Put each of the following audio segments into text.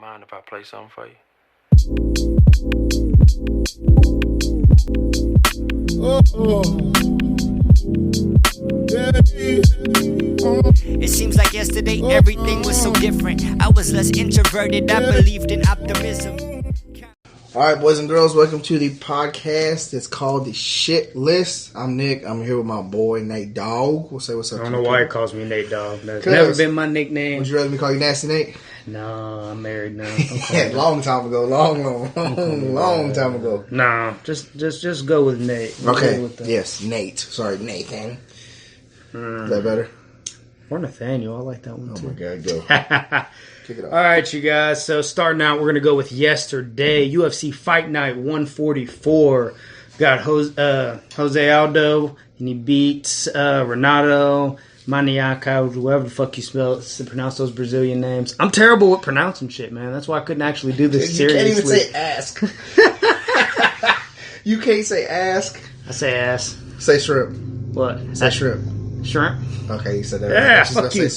Mind if I play something for you? It seems like yesterday everything was so different. I was less introverted, I believed in optimism. Alright, boys and girls, welcome to the podcast. It's called The Shit List. I'm Nick. I'm here with my boy, Nate Dogg. We'll say what's up. I don't know why he calls me Nate Dogg. That's never been my nickname. Would you rather me call you Nasty Nate? No, I'm married now. Yeah, long time ago. Long time ago. Nah, just go with Nate. Okay, yes, Nate. Sorry, Nathan. Is that better? Or Nathaniel. I like that one too. Oh my God, go. Kick it off. All right, you guys. So starting out, we're going to go with yesterday. UFC Fight Night 144. Got Jose Aldo, and he beats Renato Maniaca, whoever the fuck you pronounce those Brazilian names. I'm terrible with pronouncing shit, man. That's why I couldn't actually do this seriously. You can't even say ask. You can't say ask. I say ass. Say shrimp. What? Say shrimp. Shrimp? Okay, you said that. Yeah, Right. fuck you.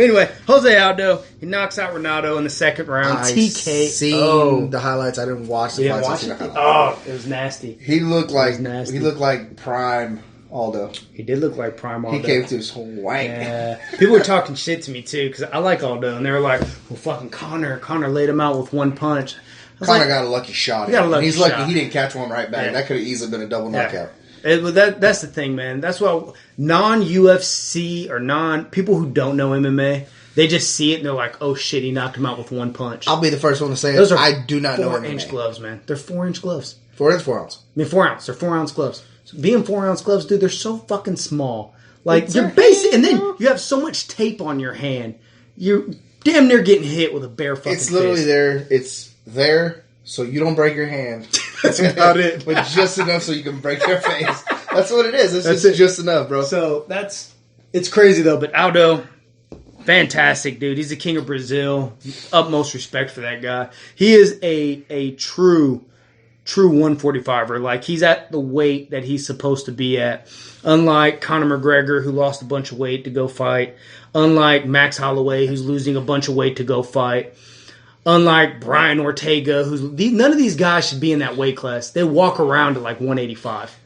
Anyway, Jose Aldo, he knocks out Renato in the second round. TKO. Seen the highlights. I didn't watch the fights. Watch it? Oh, it was nasty. He looked like prime Aldo. He did look like prime Aldo. He came to his whole wank. Yeah. People were talking shit to me too because I like Aldo, and they were like, "Well, fucking Connor laid him out with one punch." Connor got a lucky shot. He's shot. lucky he didn't catch one right back. Yeah. That could have easily been a double knockout. That's the thing, man. That's why non-UFC or people who don't know MMA, they just see it and they're like, "Oh shit, he knocked him out with one punch." I'll be the first one to say Those it. are I do not know MMA. 4-inch gloves, man. They're 4-inch gloves. 4 inch, 4 ounce. I mean, 4 ounce. They're 4-ounce gloves. So being 4-ounce gloves, dude, they're so fucking small. Like, you're basic, and then you have so much tape on your hand. You're damn near getting hit with a bare fucking It's literally fist. there. It's there so you don't break your hand. That's about it. But just enough so you can break your face. That's what it is. It's just enough, bro. So, it's crazy, though. But Aldo, fantastic, dude. He's the king of Brazil. Utmost respect for that guy. He is a true 145er. Like, he's at the weight that he's supposed to be at. Unlike Conor McGregor, who lost a bunch of weight to go fight. Unlike Max Holloway, who's losing a bunch of weight to go fight. Unlike Brian Ortega, none of these guys should be in that weight class. They walk around at like 185.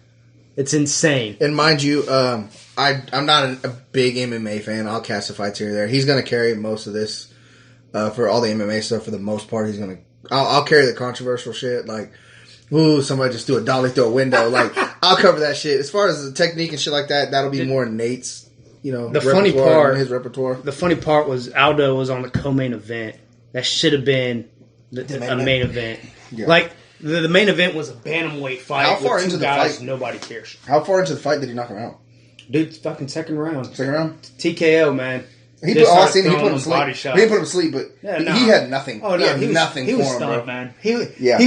It's insane. And mind you, I'm not a big MMA fan. I'll catch the fights here and there. He's going to carry most of this for all the MMA stuff. For the most part, he's going to. I'll carry the controversial shit like, ooh, somebody just do a dolly through a window. Like, I'll cover that shit. As far as the technique and shit like that, that'll be more Nate's. The funny part, his repertoire. The funny part was Aldo was on the co-main event. That should have been a main event. Yeah. Like, the main event was a bantamweight fight. How far with into two the guys fight? Nobody cares. How far into the fight did he knock him out? Dude, fucking second round. Second round? TKO, man. He put him to sleep. He didn't put him to sleep, but he had nothing. Oh, no, he had nothing he was for him, stunned, bro. man. He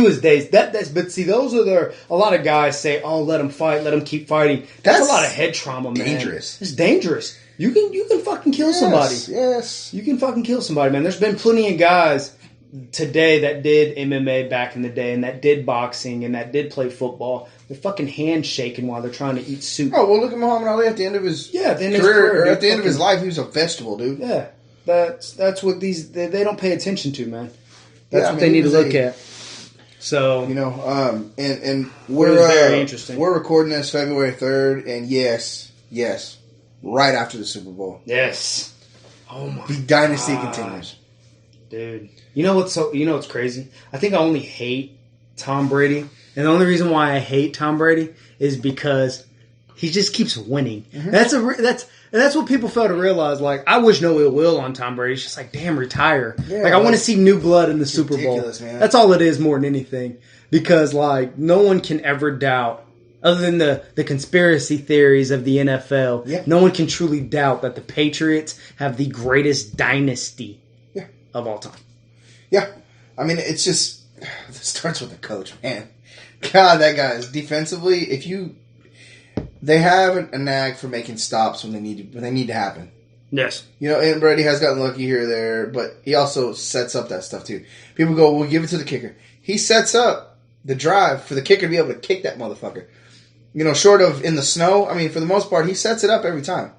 was dazed. But see, those are a lot of guys say, "Oh, let him fight, let him keep fighting." That's a lot of head trauma, man. Dangerous. It's dangerous. You can fucking kill somebody. Yes. You can fucking kill somebody, man. There's been plenty of guys today that did MMA back in the day and that did boxing and that did play football. They're fucking handshaking while they're trying to eat soup. Oh, well, look at Muhammad Ali at the end of his career. Or at the end of his life, he was a vegetable, dude. Yeah. That's what they don't pay attention to, man. That's what they need to look at. So, and we're very interesting. We're recording this February 3rd, and yes, right after the Super Bowl. Yes. Oh my. The dynasty continues, dude. You know what's crazy? I think I only hate Tom Brady, and the only reason why I hate Tom Brady is because he just keeps winning. Mm-hmm. That's what people fail to realize. Like, I wish no ill will on Tom Brady. It's just like, damn, retire. Yeah, like, I want to see new blood in the Super Bowl. Man. That's all it is more than anything. Because, like, no one can ever doubt, other than the conspiracy theories of the NFL, no one can truly doubt that the Patriots have the greatest dynasty of all time. Yeah. I mean, it's just, it starts with the coach, man. God, that guy is defensively, they have a knack for making stops when they need to happen. Yes. And Brady has gotten lucky here or there, but he also sets up that stuff too. People go, we'll give it to the kicker. He sets up the drive for the kicker to be able to kick that motherfucker. Short of in the snow, I mean, for the most part, he sets it up every time.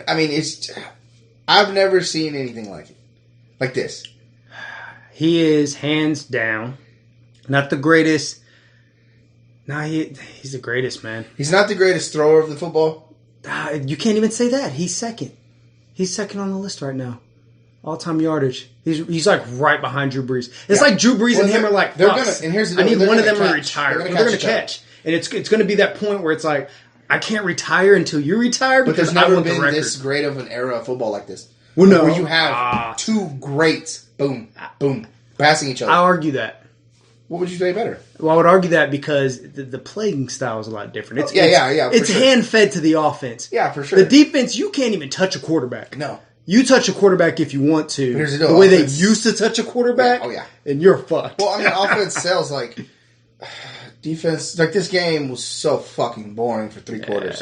I mean, I've never seen anything like it. Like this. he is hands down not the greatest. Nah, he's the greatest, man. He's not the greatest thrower of the football. You can't even say that. He's second. He's second on the list right now. All-time yardage. He's like right behind Drew Brees. It's like Drew Brees and him are like, they're gonna. And here's the I deal, need one of them to catch. retire. They're They're going to catch. And it's going to be that point where it's like, I can't retire until you retire But because there's I never want the been record. this great of an era of football like this. Well, no. Where you have two greats, boom, boom, passing each other. I'll argue that. What would you say better? Well, I would argue that because the playing style is a lot different. Yeah. It's hand-fed to the offense. Yeah, for sure. The defense, you can't even touch a quarterback. No. You touch a quarterback if you want to. But here's the deal, the way offense, they used to touch a quarterback. Yeah. Oh, yeah. And you're fucked. Well, I mean, offense sells like defense. Like this game was so fucking boring for 3 quarters.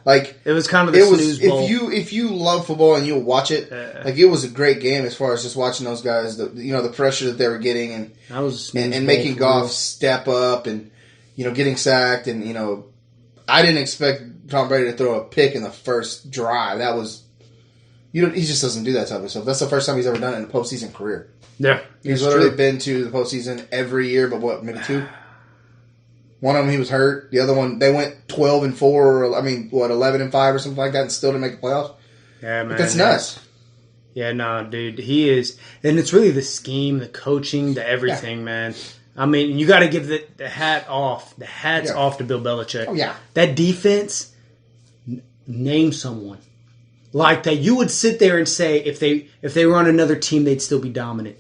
Like it was kind of the snooze bowl. If you love football and you'll watch it, like it was a great game as far as just watching those guys. The pressure that they were getting and making Goff step up and getting sacked and I didn't expect Tom Brady to throw a pick in the first drive. That was he just doesn't do that type of stuff. That's the first time he's ever done it in a postseason career. Yeah, he's literally been to the postseason every year, but maybe 2. One of them he was hurt. The other one they went 12-4, or 11-5 or something like that, and still didn't make the playoffs. Yeah, man, but that's nuts. Yeah, no, dude, he is, and it's really the scheme, the coaching, the everything, man. I mean, you got to give the hat off. The hat's off to Bill Belichick. Oh yeah, that defense. Name someone like that you would sit there and say if they were on another team they'd still be dominant.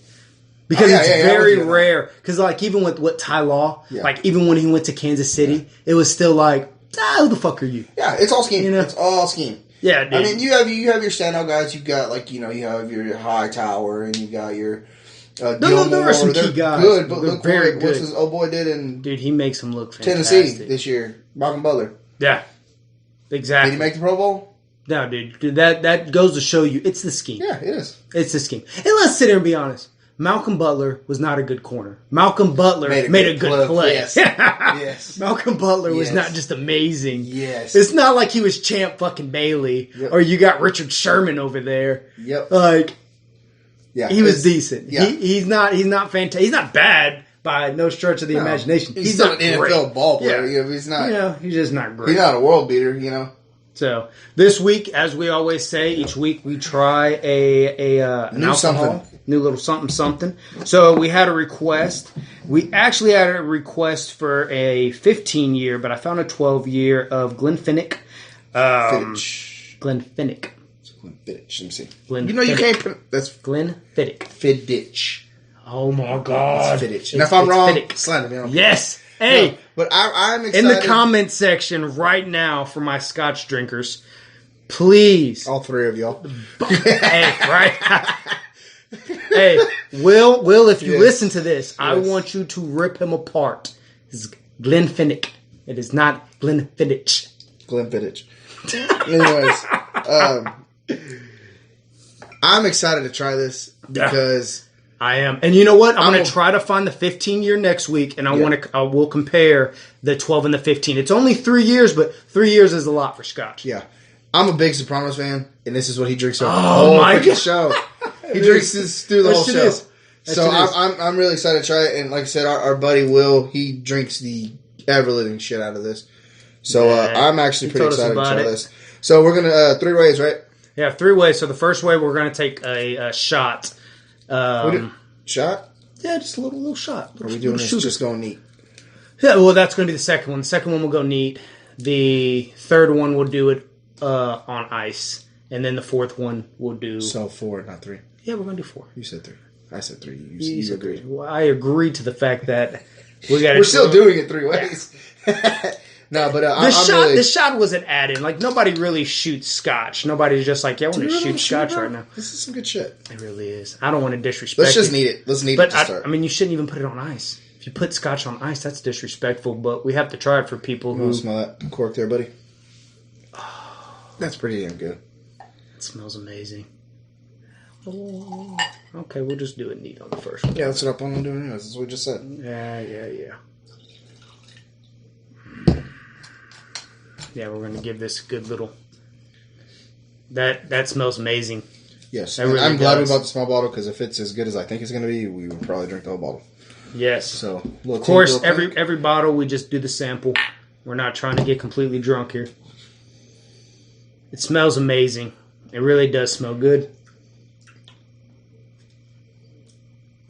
Because it's very rare. Because even with what Ty Law, even when he went to Kansas City, it was still like, who the fuck are you? Yeah, it's all scheme. It's all scheme. Yeah, dude. I mean, you have your standout guys. You've got you have your Hightower and you got your Gilmore. There are some key guys. Good, but they're look very what good. his old boy did in dude. He makes them look fantastic. Tennessee this year. Malcolm Butler. Yeah, exactly. Did he make the Pro Bowl? No, dude. That goes to show you it's the scheme. Yeah, it is. It's the scheme. And let's sit here and be honest. Malcolm Butler was not a good corner. Malcolm Butler made a good play. Yes. Yes. Malcolm Butler was not just amazing. Yes. It's not like he was Champ fucking Bailey or you got Richard Sherman over there. Yep. He was decent. Yeah. He's not fantastic. He's not bad by no stretch of the imagination. He's not an NFL ball player. Yeah. He's not. He's just not great. He's not a world beater. So this week, as we always say, each week we try an new alcohol, new little something. So we had a request. We actually had a request for a 15-year, but I found a 12-year of Glenfiddich. Glenfiddich. Glenfiddich. Let me see. Glenfiddich. You can't. That's Glenfiddich. Fiddich. Oh my God. Fiddich. And if I'm wrong, Fiddich. slander me. Yes. Hey. No, but I'm excited. In the comment section right now for my Scotch drinkers, please. All 3 of y'all. Hey, right? Hey, Will, if you listen to this, I want you to rip him apart. It's Glenfiddich. It is not Glenfiddich. Glenfiddich. Anyways, I'm excited to try this because I am. And you know what? I'm going to try to find the 15-year next week, and I will compare the 12 and the 15. It's only 3 years, but 3 years is a lot for Scotch. Yeah. I'm a big Sopranos fan, and this is what he drinks over the whole freaking show. He drinks this through the whole show. So I'm really excited to try it, and like I said, our buddy Will, he drinks the ever-living shit out of this. So I'm actually pretty excited to try this. So we're going to 3 ways, right? Yeah, 3 ways. So the first way, we're going to take a shot. Shot? Yeah, just a little shot. Are we doing this just going neat? Yeah, well, that's going to be the second one. The second one will go neat. The third one will do it on ice. And then the fourth one will do... So 4, not 3. Yeah, we're going to do 4. You said 3. I said 3. You agreed. Well, I agree to the fact that we're still doing it 3 ways. Yeah. No, but the shot was an add-in. Like, nobody really shoots Scotch. Nobody's just like, I want to shoot Scotch right now. This is some good shit. It really is. I don't want to disrespect Let's just need it. Let's need it to start. I mean, you shouldn't even put it on ice. If you put Scotch on ice, that's disrespectful. But we have to try it for people who... smell that cork there, buddy? That's pretty damn good. It smells amazing. Oh, okay, we'll just do it neat on the first one. Yeah, that's what I'm doing anyways. That's what we just said. Yeah. Yeah, we're going to give this a good little... That smells amazing. Yes, Really I'm glad we does. bought the small bottle because if it's as good as I think it's going to be, we would probably drink the whole bottle. Yes. So, Of course, every bottle we just do the sample. We're not trying to get completely drunk here. It smells amazing. It really does smell good.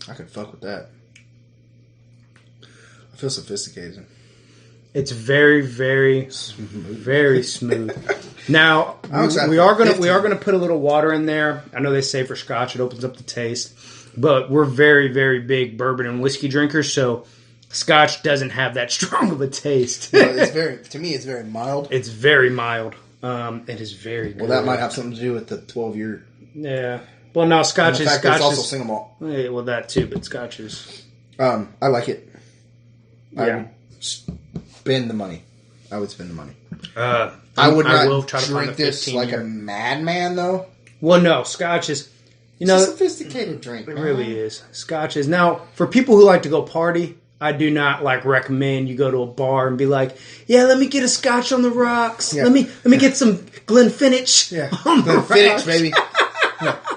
I could fuck with that. I feel sophisticated. It's very, very, very smooth. Now we are gonna put a little water in there. I know they say for Scotch it opens up the taste, but we're very, very big bourbon and whiskey drinkers, so Scotch doesn't have that strong of a taste. To me, it's very mild. It's very mild. It is very good. Well, that might have something to do with the 12-year. Yeah. Well, no, Scotch is Scotch. It's also single malt. Yeah, well, that too, but Scotch is. I like it. Yeah. I would spend the money. I would spend the money. I would not will try to drink find this like a madman, though. Well, no, Scotch is. It's a sophisticated drink. It really is. Scotch is. Now, for people who like to go party, I do not recommend you go to a bar and be like, yeah, let me get a Scotch on the rocks. Yeah. Let me get some Glenfiddich. Yeah, on the Glenfiddich, rocks. baby.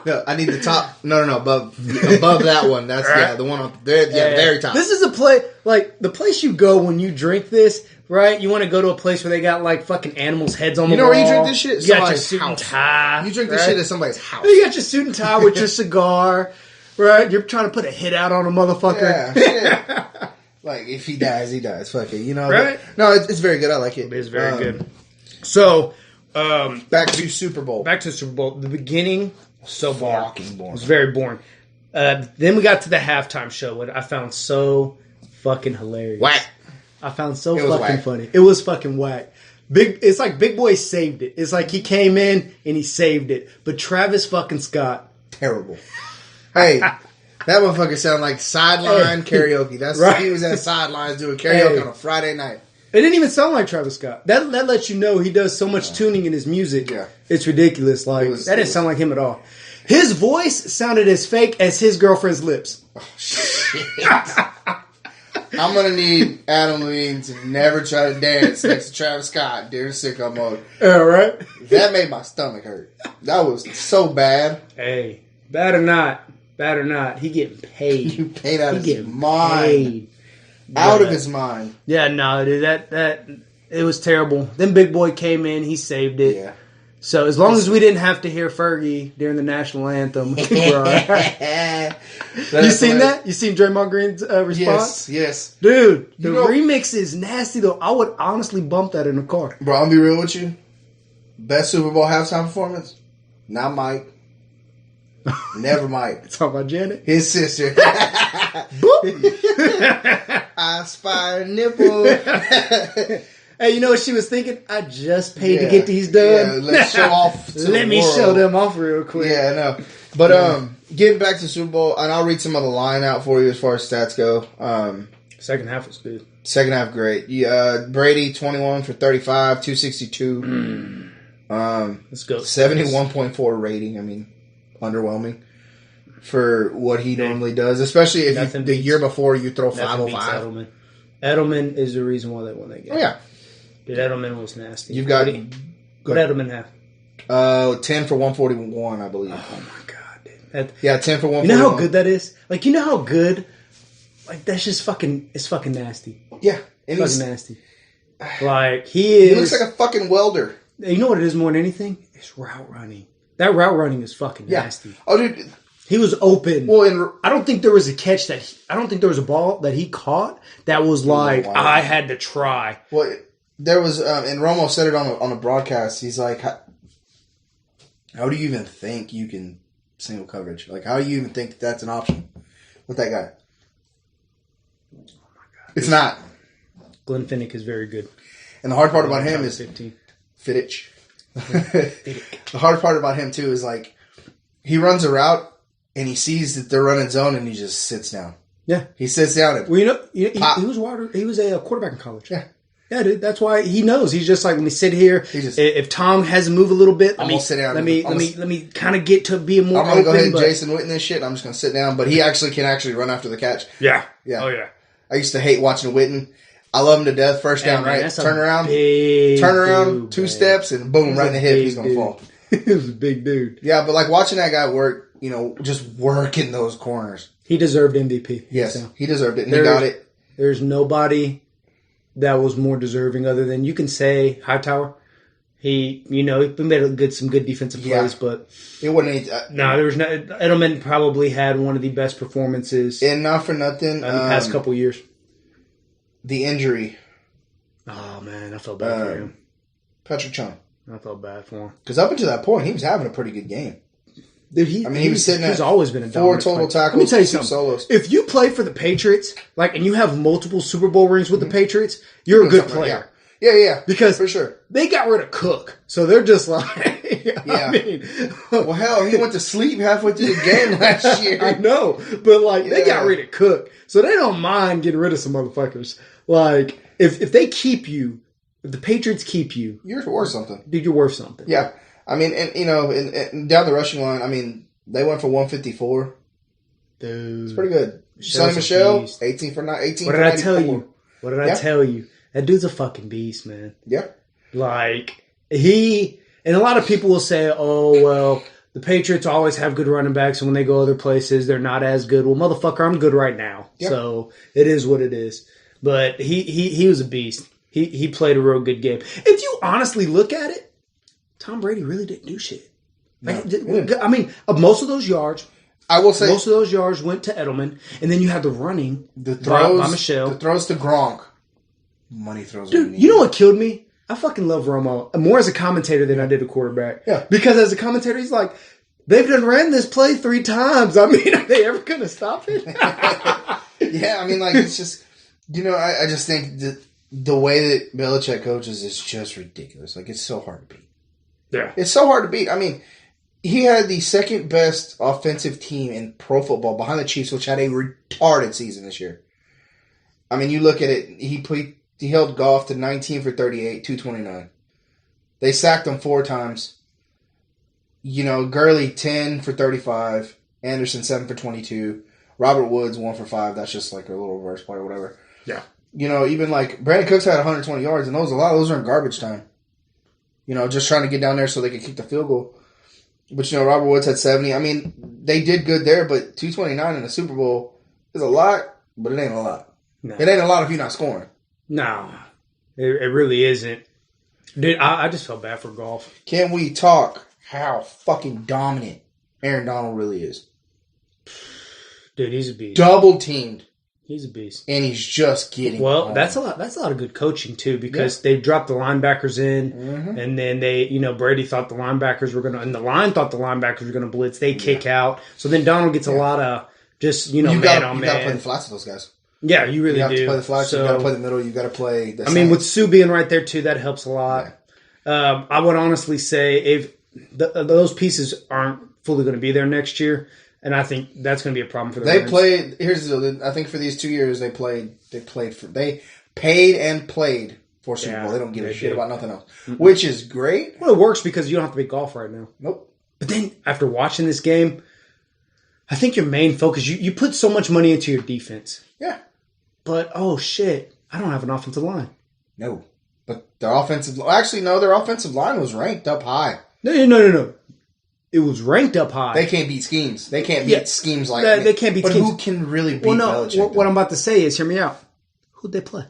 No, I need the top. No, above that one. That's the one on the very top. This is a place the place you go when you drink this, right? You want to go to a place where they got fucking animals' heads on the wall. You know where you drink this shit? You got your Somebody's suit and house. tie. You drink this shit at somebody's house. You got your suit and tie with your cigar, right? You're trying to put a hit out on a motherfucker. Yeah, shit. Like, if he dies, he dies. Fuck it, Right? No, it's very good. I like it. It is very good. So, back to Super Bowl. Back to the Super Bowl. The beginning was so boring. Fucking boring. It was very boring. Then we got to the halftime show, what I found so fucking hilarious. Whack. I found so It was fucking whack. funny. It was fucking whack. It's like Big Boy saved it. It's like he came in and he saved it. But Travis fucking Scott. Terrible. Hey, that motherfucker sounded like sideline karaoke. That's Right. He was at sidelines doing karaoke Hey. on a Friday night. It didn't even sound like Travis Scott. That lets you know he does so much tuning in his music. Yeah. It's ridiculous. That didn't sound like him at all. His voice sounded as fake as his girlfriend's lips. Shit. I'm gonna need Adam Levine to never try to dance next to Travis Scott during sicko mode. Yeah, right? That made my stomach hurt. That was so bad. Hey, bad or not, he getting paid. You paid out He of his getting mind. paid. Out of his mind. Yeah, no, dude, that it was terrible. Then Big Boy came in, he saved it. Yeah. So as long as we didn't have to hear Fergie during the national anthem, we're all right. You seen that? You seen Draymond Green's response? Yes. Dude, the You know- remix is nasty though. I would honestly bump that in the car. Bro, I'm gonna be real with you. Best Super Bowl halftime performance? Not Mike. Never Mike. Talk about Janet. His sister. Boop. I spy a nipple. Hey, you know what she was thinking? I just paid to get these done. Yeah, let's show off. To Let the me world. show them off real quick. Yeah, I know. But getting back to Super Bowl, and I'll read some of the line out for you as far as stats go. Second half was good. Second half, great. Brady 21 for 35, 262. Let's go. 71.4 rating. I mean, underwhelming for what he normally does, especially if the year before you throw 505. Edelman. Edelman is the reason why they won that game. Oh yeah, Dude, Edelman was nasty. you've got What Edelman have? 10 for 141, I believe. Oh my god, dude. Yeah, 10 for You 141. know how good that is? Like, you know how good? Like, that's just fucking, it's fucking nasty. Yeah, and Fucking nasty. Like, he looks like a fucking welder. You know what it is more than anything? It's route running. That route running is fucking Yeah. nasty. Oh, dude. He was open. Well, I don't think there was a catch I don't think there was a ball that he caught that was like, wow. I had to try. Well, there was, and Romo said it on a broadcast. He's like, how do you even think you can single coverage? Like, how do you even think that's an option with that guy? Oh my god, it's not. Glenfiddich is very good. And the hard part about him is 15. Fittich. The hard part about him too is like he runs a route and he sees that they're running zone and he just sits down. Yeah, he sits down and well, he was a quarterback in college. Yeah. Yeah, dude. That's why he knows. He's just like, let me sit here. just- If Tom has to move a little bit, I'm gonna sit down. Let me kind of get to be more. I'm gonna go ahead and but- Jason Witten this shit. I'm just gonna sit down, but he can run after the catch. Yeah. Yeah. Oh yeah. I used to hate watching Witten. I love him to death. First down, Man, right? that's a Turn around, big dude, two man. steps, and boom, He's right in a the hip. big He's gonna dude. fall. He was a big dude. Yeah, but like watching that guy work, just working those corners. He deserved MVP. Yes, so. he deserved it, and he got it. There's nobody that was more deserving other than, you can say, Hightower. He made some good defensive plays, but it wasn't. there was no. Edelman probably had one of the best performances, and not for nothing, in the past couple years. The injury. Oh man, I felt bad for him. Patrick Chung. I felt bad for him because up until that point, he was having a pretty good game. Dude, he was sitting. He's always been a 4 total tackles. Let me tell you 2 something. solos. If you play for the Patriots, and you have multiple Super Bowl rings with the Patriots, you're a good player. Yeah. Because for sure they got rid of Cook, so they're just like, yeah. Well, hell, he went to sleep halfway through the game last year. I know, but they got rid of Cook, so they don't mind getting rid of some motherfuckers. Like if they keep you, if the Patriots keep you, you're worth something. Dude, you're worth something. Yeah. I mean, and down the rushing line, I mean, they went for 154. Dude. It's pretty good. Sonny Michel, 18 for 18. What did I tell you? What did I tell you? That dude's a fucking beast, man. Yeah. And a lot of people will say, oh, well, the Patriots always have good running backs, and when they go other places, they're not as good. Well, motherfucker, I'm good right now. Yep. So it is what it is. But he was a beast. He played a real good game. If you honestly look at it, Tom Brady really didn't do shit. No. I mean, most of those yards, I will say, most of those yards went to Edelman, and then you had the running, the throws, by Michelle, the throws to Gronk, money throws. Dude, you know what killed me? I fucking love Romo more as a commentator than I did a quarterback. Yeah, because as a commentator, he's like, they've done ran this play 3 times. I mean, are they ever going to stop it? Yeah, I mean, it's just, I just think that the way that Belichick coaches is just ridiculous. It's so hard to beat. Yeah. It's so hard to beat. I mean, he had the second best offensive team in pro football behind the Chiefs, which had a retarded season this year. I mean, you look at it, he held Goff to 19 for 38, 229. They sacked him 4 times. Gurley 10 for 35, Anderson 7 for 22, Robert Woods 1 for 5. That's just like a little reverse play or whatever. Yeah. Even Brandon Cooks had 120 yards, and a lot of those are in garbage time. Just trying to get down there so they could kick the field goal. But, Robert Woods had 70. I mean, they did good there, but 229 in the Super Bowl is a lot, but it ain't a lot. No. It ain't a lot if you're not scoring. No, it really isn't. Dude, I just felt bad for Goff. Can we talk how fucking dominant Aaron Donald really is? Dude, he's a beast. Double teamed. He's a beast. And he's just getting home. That's a lot of good coaching too, because they dropped the linebackers in, and then they, Brady thought the linebackers were and the line thought the linebackers were gonna blitz. They kick out. So then Donald gets a lot of just, man on man. You gotta play the flats with those guys. Yeah, you really do. You have to play the flats, you gotta play the middle, you gotta play the center. With Sue being right there too, that helps a lot. Yeah. I would honestly say if those pieces aren't fully gonna be there next year, and I think that's going to be a problem for the Rams. Here's the deal. I think for these 2 years they paid and played for Super Bowl. They don't give a shit about nothing else, which is great. Well, it works because you don't have to be golf right now. Nope. But then after watching this game, I think your main focus, you put so much money into your defense. Yeah. But, oh shit, I don't have an offensive line. No. But their offensive line was ranked up high. No. It was ranked up high. They can't beat schemes. They can't beat schemes like that. They can't beat schemes. But who can really beat Belichick? What I'm about to say is, hear me out. Who'd they play?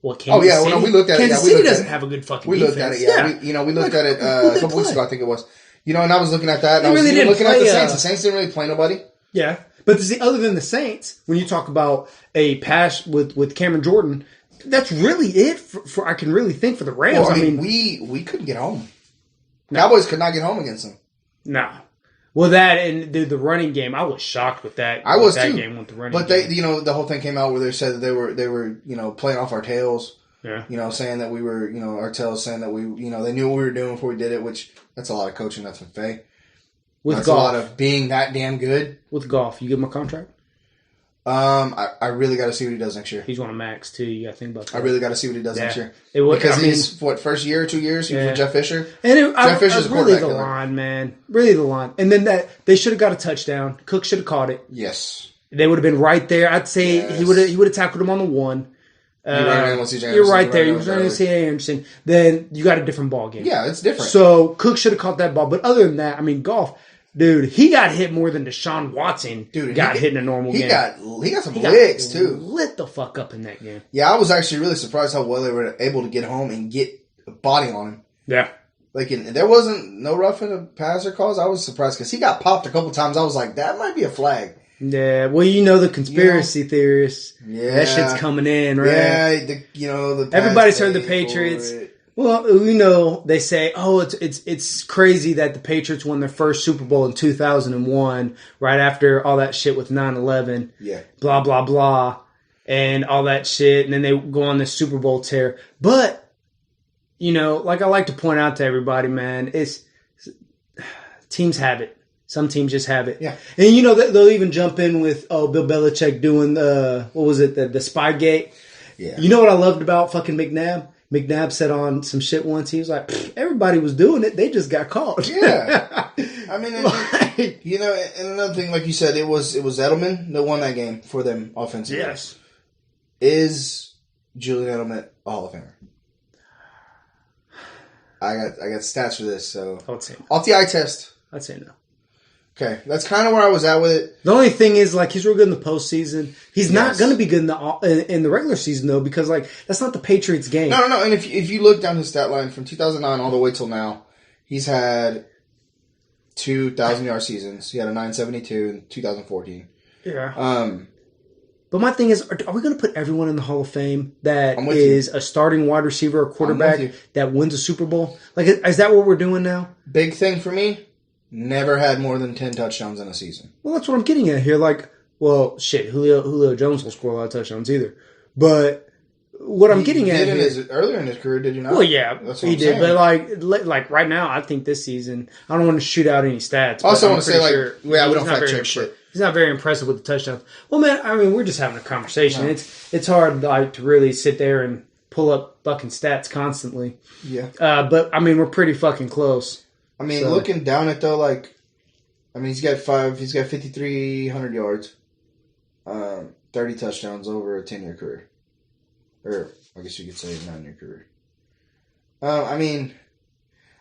Well, Kansas City. We looked at it. Kansas City doesn't have a good fucking defense. We looked at it, we looked at it a couple weeks ago, I think it was. And I was looking at that, and I was looking at the Saints. The Saints didn't really play nobody. Yeah. But other than the Saints, when you talk about a pass with Cameron Jordan, that's really it for I can really think for the Rams. Well, I mean, we couldn't get home. Cowboys could not get home against them. No. Well, that and the running game, I was shocked with that. I was that too. Game with the running but game. the whole thing came out where they said that they were playing off our tails. Yeah. Saying that we were, our tails, saying that we, they knew what we were doing before we did it. Which that's a lot of coaching. That's McVay. That's golf. A lot of being that damn good. With golf, you give him a contract. I really got to see what he does next year. He's on a max too. You got to think about that. I really got to see what he does next year because he's first year or 2 years. He was with Jeff Fisher. And Jeff Fisher's really the line, man. Really the line. And then they should have got a touchdown. Cook should have caught it. Yes, they would have been right there. I'd say he would have tackled him on the 1. You're right there. You was running C.J. Anderson. Then you got a different ball game. Yeah, it's different. So Cook should have caught that ball. But other than that, I mean, Goff, dude, he got hit more than Deshaun Watson got hit in a normal game. He got some licks, too. Lit the fuck up in that game. Yeah, I was actually really surprised how well they were able to get home and get a body on him. Yeah. Like, there wasn't no roughing the passer calls. I was surprised because he got popped a couple times. I was like, that might be a flag. Yeah, well, the conspiracy theorists. Yeah, that shit's coming in, right? Yeah, the everybody's heard the Patriots. Well, they say, oh, it's crazy that the Patriots won their first Super Bowl in 2001, right after all that shit with 9/11. Yeah, blah blah blah, and all that shit, and then they go on this Super Bowl tear. But like I like to point out to everybody, man, it's teams have it. Some teams just have it. Yeah. And, they'll even jump in with, Bill Belichick doing, the Spygate. Yeah. You know what I loved about fucking McNabb? McNabb said on some shit once, he was like, everybody was doing it. They just got caught. Yeah. I mean, and another thing, like you said, it was Edelman that won that game for them offensively. Yes. Is Julian Edelman a Hall of Famer? I got stats for this, so. I would say no. Off the eye test. I'd say no. Okay, that's kind of where I was at with it. The only thing is, he's real good in the postseason. He's not going to be good in the regular season, though, because, that's not the Patriots' game. No. And if you look down his stat line from 2009 all the way till now, he's had 2,000-yard seasons. He had a 972 in 2014. Yeah. But my thing is, are we going to put everyone in the Hall of Fame that is a starting wide receiver or quarterback that wins a Super Bowl? Is that what we're doing now? Big thing for me. Never had more than 10 touchdowns in a season. Well, that's what I'm getting at here. Julio Jones will score a lot of touchdowns either. But what I'm getting at here, earlier in his career, did you not? Well, yeah, he did. But right now, I think this season, I don't want to shoot out any stats. I also want to say, we don't fact check shit. He's not very impressive with the touchdowns. Well, man, I mean, we're just having a conversation. No. It's hard to really sit there and pull up fucking stats constantly. Yeah. But I mean, we're pretty fucking close. I mean, looking down it though, he's got 5,300 yards, 30 touchdowns over a 10-year career, or I guess you could say a 9-year career. I mean,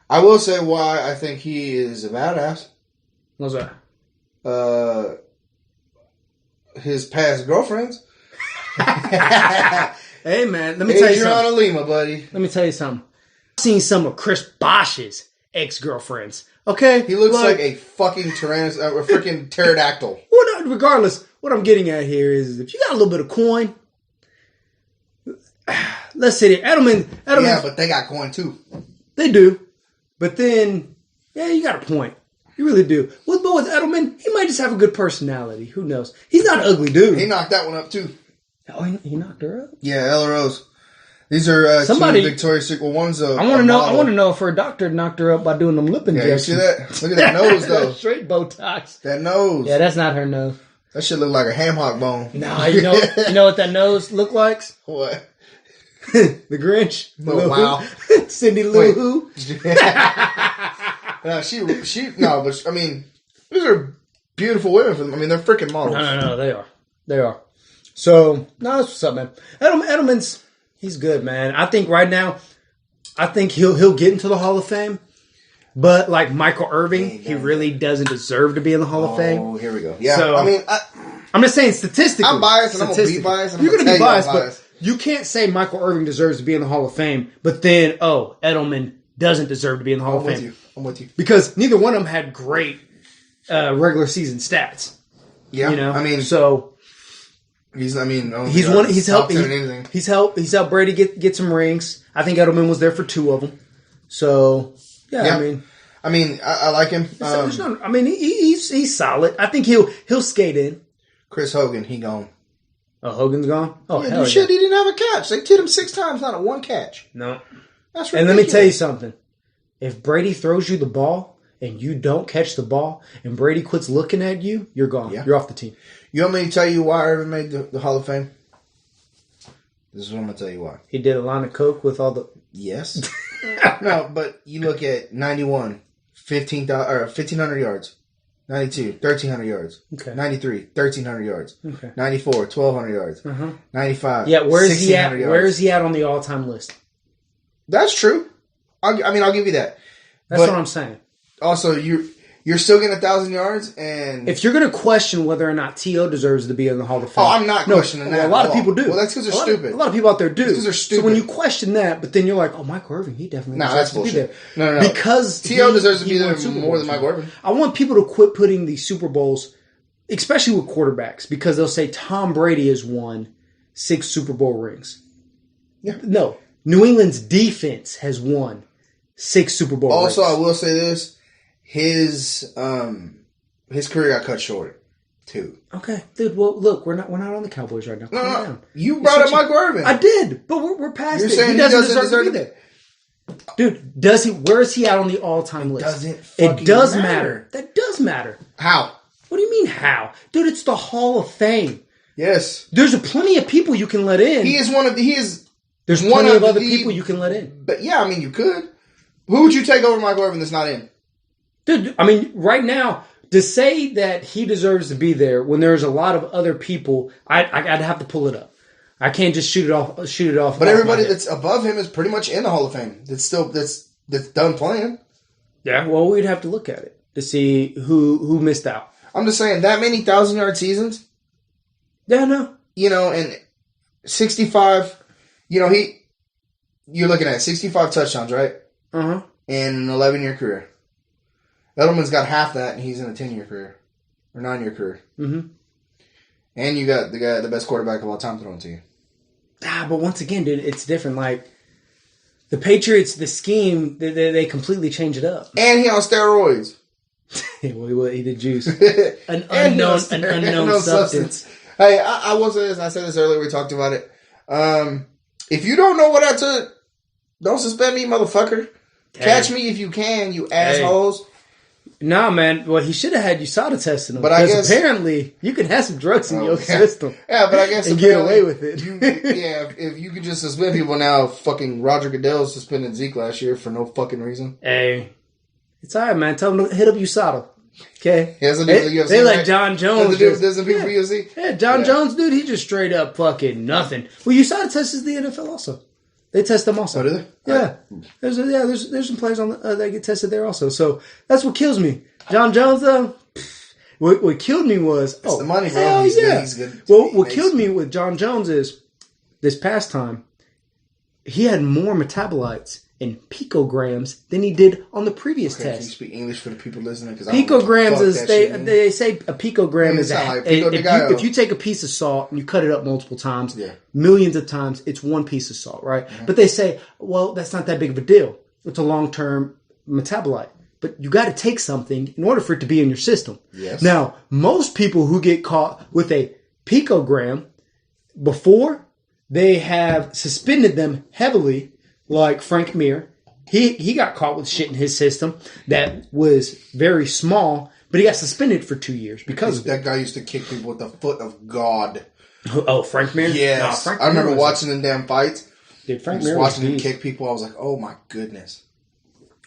I will say why I think he is a badass. What's that? His past girlfriends. Hey man, let me tell you something. Adriana Lima, buddy. Let me tell you something. I've seen some of Chris Bosch's ex-girlfriends. Okay? He looks like a fucking a freaking pterodactyl. Well, regardless, what I'm getting at here is if you got a little bit of coin, let's sit here. Edelman. Yeah, but they got coin too. They do. But then, yeah, you got a point. You really do. But with Edelman, he might just have a good personality. Who knows? He's not an ugly dude. He knocked that one up too. Oh, he knocked her up? Yeah, Ella Rose. These are two Victoria's Secret ones. I want to know if her doctor knocked her up by doing them lip injections. Yeah, you see that? Look at that nose, though. Straight Botox. That nose. Yeah, that's not her nose. That shit look like a ham hock bone. Nah, you know what that nose look like? What? The Grinch. Oh, wow. Cindy Lou Who. No, but I mean, these are beautiful women for them. I mean, they're freaking models. No, they are. So, no, that's what's up, man. Edelman's, he's good, man. I think right now, he'll get into the Hall of Fame. But like Michael Irvin, he really doesn't deserve to be in the Hall of Fame. Oh, here we go. Yeah, so, I mean, I'm just saying statistically. I'm biased and I'm going to be biased. You're going to be biased, but you can't say Michael Irvin deserves to be in the Hall of Fame, but then, Edelman doesn't deserve to be in the Hall of Fame. I'm with you. Because neither one of them had great regular season stats. Yeah, I mean, so he's helped Brady get some rings. I think Edelman was there for 2 of them. So yeah. I mean, I like him. He's solid. I think he'll skate in. Chris Hogan, he gone. Oh, Hogan's gone? Oh, yeah, hell shit, he didn't have a catch. They hit him 6 times, not a 1 catch. No. That's ridiculous. And let me tell you something. If Brady throws you the ball and you don't catch the ball and Brady quits looking at you, you're gone. Yeah. You're off the team. You want me to tell you why Irvin made the Hall of Fame? This is what I'm going to tell you why. He did a line of coke with all the... Yes. No, but you look at 91, 1,500 yards, 92, 1,300 yards. Okay. 93, 1,300 yards. Okay. 94, 1,200 yards. 95, Yeah, where is he at? 1,600 yards. Where is he at on the all-time list? That's true. I'll give you that. That's what I'm saying. Also, you're still getting 1,000 yards, and if you're going to question whether or not T.O. deserves to be in the Hall of Fame, I'm not questioning that. A lot of people do. Well, that's because they're stupid. A lot of people out there do. Because they're stupid. So when you question that, but then you're like, "Oh, Michael Irvin, he definitely deserves to be there." No. Because T.O. deserves to be there Super more than Bowls. Michael Irvin. I want people to quit putting these Super Bowls, especially with quarterbacks, because they'll say Tom Brady has won 6 Super Bowl rings. Yeah. No, New England's defense has won 6 Super Bowl rings. Also, I will say this. His career got cut short, too. Okay, dude. Well, look, we're not on the Cowboys right now. Calm down. You brought up Michael Irvin. I did, but we're past You're it. saying He doesn't deserve to be there. Dude, does he? Where is he at on the all-time list? It does matter. That does matter. How? What do you mean how? Dude, it's the Hall of Fame. Yes. There's plenty of people you can let in. There's plenty of other people you can let in. But yeah, I mean, you could. Who would you take over Michael Irvin that's not in? Dude, I mean, right now, to say that he deserves to be there when there's a lot of other people, I'd have to pull it up. I can't just shoot it off. But everybody that's above him is pretty much in the Hall of Fame. That's done playing. Yeah, well, we'd have to look at it to see who missed out. I'm just saying that many 1,000-yard seasons. Yeah, no. And 65. You're looking at 65 touchdowns, right? Uh-huh. In an 11-year career. Edelman's got half that, and he's in a 10-year career. Or 9-year career. Mm-hmm. And you got the best quarterback of all time thrown to you. But once again, dude, it's different. Like, the Patriots, the scheme, they completely change it up. And he on steroids. Well, he did juice. An unknown substance. Hey, I will say this, and I said this earlier, we talked about it. If you don't know what I took, don't suspend me, motherfucker. Hey. Catch me if you can, you assholes. Nah, man. Well, he should have had USADA testing him. But I guess apparently you can have some drugs in your system. Yeah, but I guess and get away with it. If you could just suspend people now, fucking Roger Goodell suspended Zeke last year for no fucking reason. Hey, it's all right, man. Tell him to hit up USADA. Okay, they like John Jones. Doesn't people for UFC? Yeah, John Jones, dude. He just straight up fucking nothing. Well, USADA tests the NFL also. They test them also. Oh, do they? Yeah. There's some players on that get tested there also. So that's what kills me. John Jones, though, what killed me was... It's the money, bro. Hell He's good. Well, what killed me with John Jones is, this past time, he had more metabolites in picograms than he did on the previous test. Can you speak English for the people listening? Picograms is they say a picogram is if you take a piece of salt and you cut it up multiple times, millions of times, it's one piece of salt, right? Mm-hmm. But they say, well, that's not that big of a deal. It's a long-term metabolite. But you got to take something in order for it to be in your system. Yes. Now, most people who get caught with a picogram before, they have suspended them heavily. Like Frank Mir, he got caught with shit in his system that was very small, but he got suspended for 2 years because of that guy used to kick people with the foot of God. Oh, Frank Mir? Yes. I remember watching them damn fights. Dude, Frank Mir watching him kick people, I was like, oh my goodness.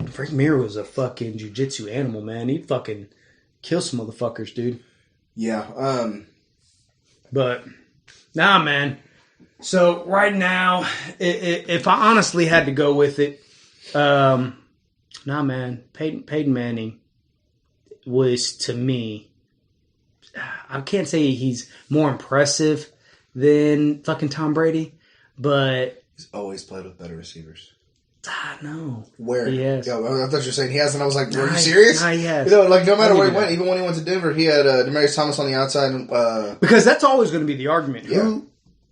Frank Mir was a fucking jiu-jitsu animal, man. He'd fucking kill some motherfuckers, dude. Yeah. But, nah, man. So right now, if I honestly had to go with it, nah, man, Peyton Manning was, to me, I can't say he's more impressive than fucking Tom Brady, but he's always played with better receivers. No. Where? Yes. Yeah, I thought you were saying he hasn't. I was like, were you serious? Yes. No matter where he went, even when he went to Denver, he had Demaryius Thomas on the outside. And, because that's always going to be the argument. Yeah.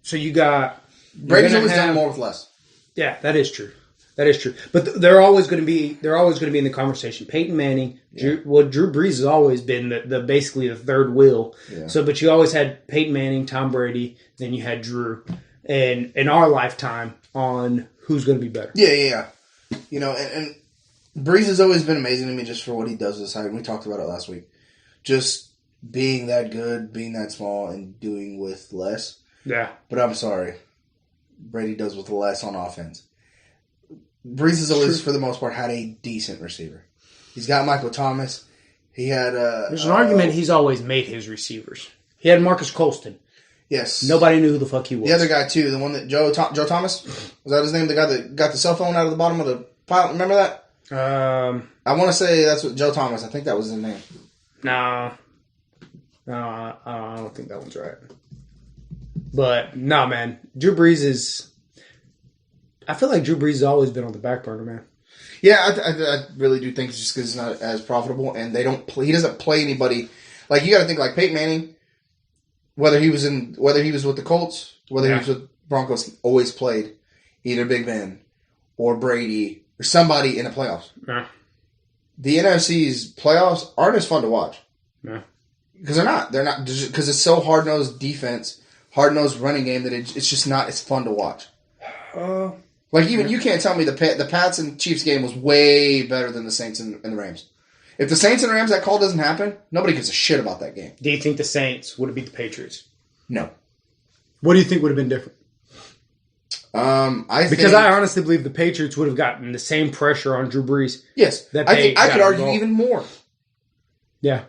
So you got... Brady's always done more with less. Yeah, that is true. That is true. But they're always going to be in the conversation. Peyton Manning, Drew Brees has always been the basically the third wheel. Yeah. So, but you always had Peyton Manning, Tom Brady, then you had Drew, and in our lifetime on who's going to be better. Yeah. And Brees has always been amazing to me just for what he does this side. We talked about it last week. Just being that good, being that small, and doing with less. Yeah. But I'm sorry. Brady does with less on offense. Brees has always, for the most part, had a decent receiver. He's got Michael Thomas. He had There's an argument he's always made his receivers. He had Marcus Colston. Yes. Nobody knew who the fuck he was. The other guy too, the one that Joe Thomas, was that his name? The guy that got the cell phone out of the bottom of the pile. Remember that? I want to say that's what Joe Thomas. I think that was his name. No, I don't think that one's right. But no, man, Drew Brees is. I feel like Drew Brees has always been on the back burner, man. Yeah, I really do think it's just because he's not as profitable, and they don't play. He doesn't play anybody. Like you got to think like Peyton Manning. Whether he was with the Colts, whether he was with Broncos, he always played either Big Ben or Brady or somebody in the playoffs. Yeah. The NFC's playoffs aren't as fun to watch. Yeah. Because they're not. They're not because it's so hard-nosed defense, hard-nosed running game that it's just not as fun to watch. Like even you can't tell me the Pats and Chiefs game was way better than the Saints and the Rams. If the Saints and Rams, that call doesn't happen, nobody gives a shit about that game. Do you think the Saints would have beat the Patriots? No. What do you think would have been different? I honestly believe the Patriots would have gotten the same pressure on Drew Brees. Yes. I could argue even more. Yeah.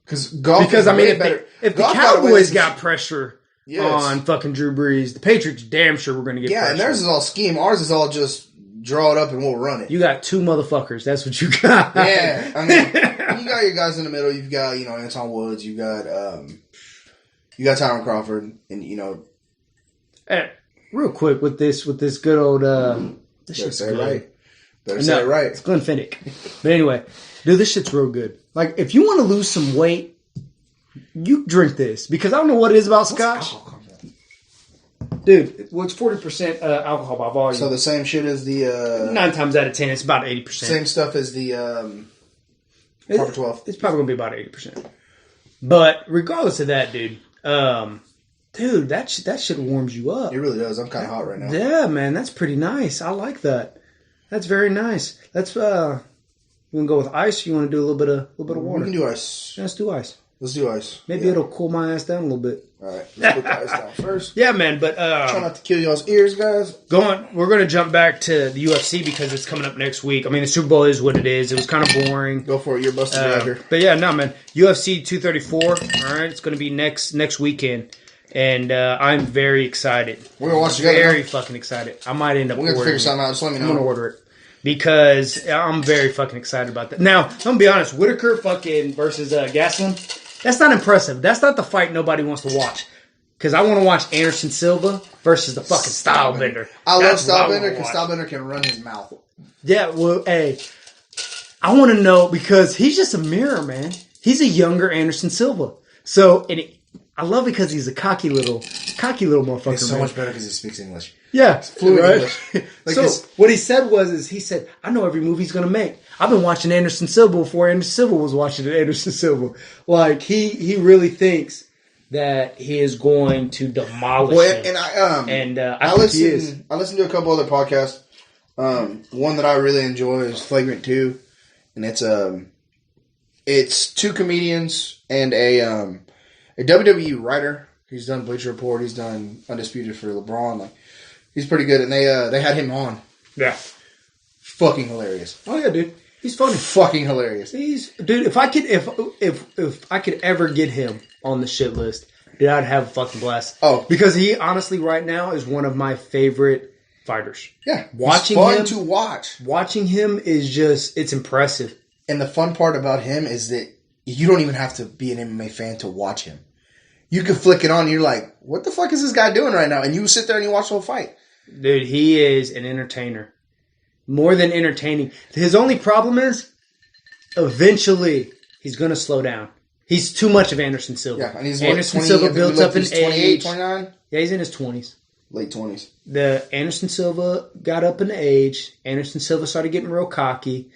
Because if the Cowboys got pressure on fucking Drew Brees, the Patriots damn sure were going to get pressure. Yeah, and theirs is all scheme. Ours is all just draw it up and we'll run it. You got two motherfuckers. That's what you got. Yeah. I mean, you got your guys in the middle. You've got, Anton Woods. You got Tyron Crawford. And, Hey, real quick with this good old, this shit's say good. It right. Better say it right. It's Glenfiddich. But anyway, dude, this shit's real good. Like, if you want to lose some weight, you drink this. Because I don't know what it is about scotch. Dude, it's 40% alcohol by volume. So the same shit as the... 9 times out of 10, it's about 80%. Same stuff as the Proper 12. It's probably going to be about 80%. But regardless of that, dude, that shit warms you up. It really does. I'm kind of hot right now. Yeah, man, that's pretty nice. I like that. That's very nice. That's you want to go with ice? Or you want to do a little bit of water? We can do ice. Yeah, let's do ice. Let's do ice. Maybe it'll cool my ass down a little bit. All right, let's put the ice down first. Yeah, man, but try not to kill y'all's ears, guys. We're going to jump back to the UFC because it's coming up next week. I mean, the Super Bowl is what it is. It was kind of boring. Go for it. You're busted right here. But yeah, no, man. UFC 234. All right, it's going to be next weekend, and I'm very excited. We're gonna watch together. Very fucking excited. I might end up. We're gonna figure something out. Just let me know. I'm gonna order it because I'm very fucking excited about that. Now, I'm gonna be honest. Whitaker fucking versus Gastelum. That's not impressive. That's not the fight nobody wants to watch. Because I want to watch Anderson Silva versus the fucking Stylebender. I love Stylebender because Stylebender can run his mouth. Yeah, well, hey, I want to know because he's just a mirror, man. He's a younger Anderson Silva. So, I love it because he's a cocky little motherfucker. It's so much better because he speaks English. Yeah, it's fluent English. What he said was, he said, I know every movie he's going to make. I've been watching Anderson Silva before Anderson Silva was watching Anderson Silva. Like, he really thinks that he is going to demolish him. And I listen to a couple other podcasts. One that I really enjoy is Flagrant 2. And it's two comedians and a WWE writer. He's done Bleacher Report. He's done Undisputed for LeBron. Like, he's pretty good. And they had him on. Yeah. Fucking hilarious. Oh yeah, dude. He's funny. Fucking hilarious. Dude, if I could ever get him on the shit list, dude, I'd have a fucking blast. Oh. Because he honestly right now is one of my favorite fighters. Yeah. He's fun to watch. Watching him is just, it's impressive. And the fun part about him is that you don't even have to be an MMA fan to watch him. You can flick it on and you're like, what the fuck is this guy doing right now? And you sit there and you watch the whole fight. Dude, he is an entertainer. More than entertaining. His only problem is, eventually, he's going to slow down. He's too much of Anderson Silva. Yeah, and he's Anderson Silva built up in age. 28, 29? Yeah, he's in his 20s. Late 20s. The Anderson Silva got up in age. Anderson Silva started getting real cocky.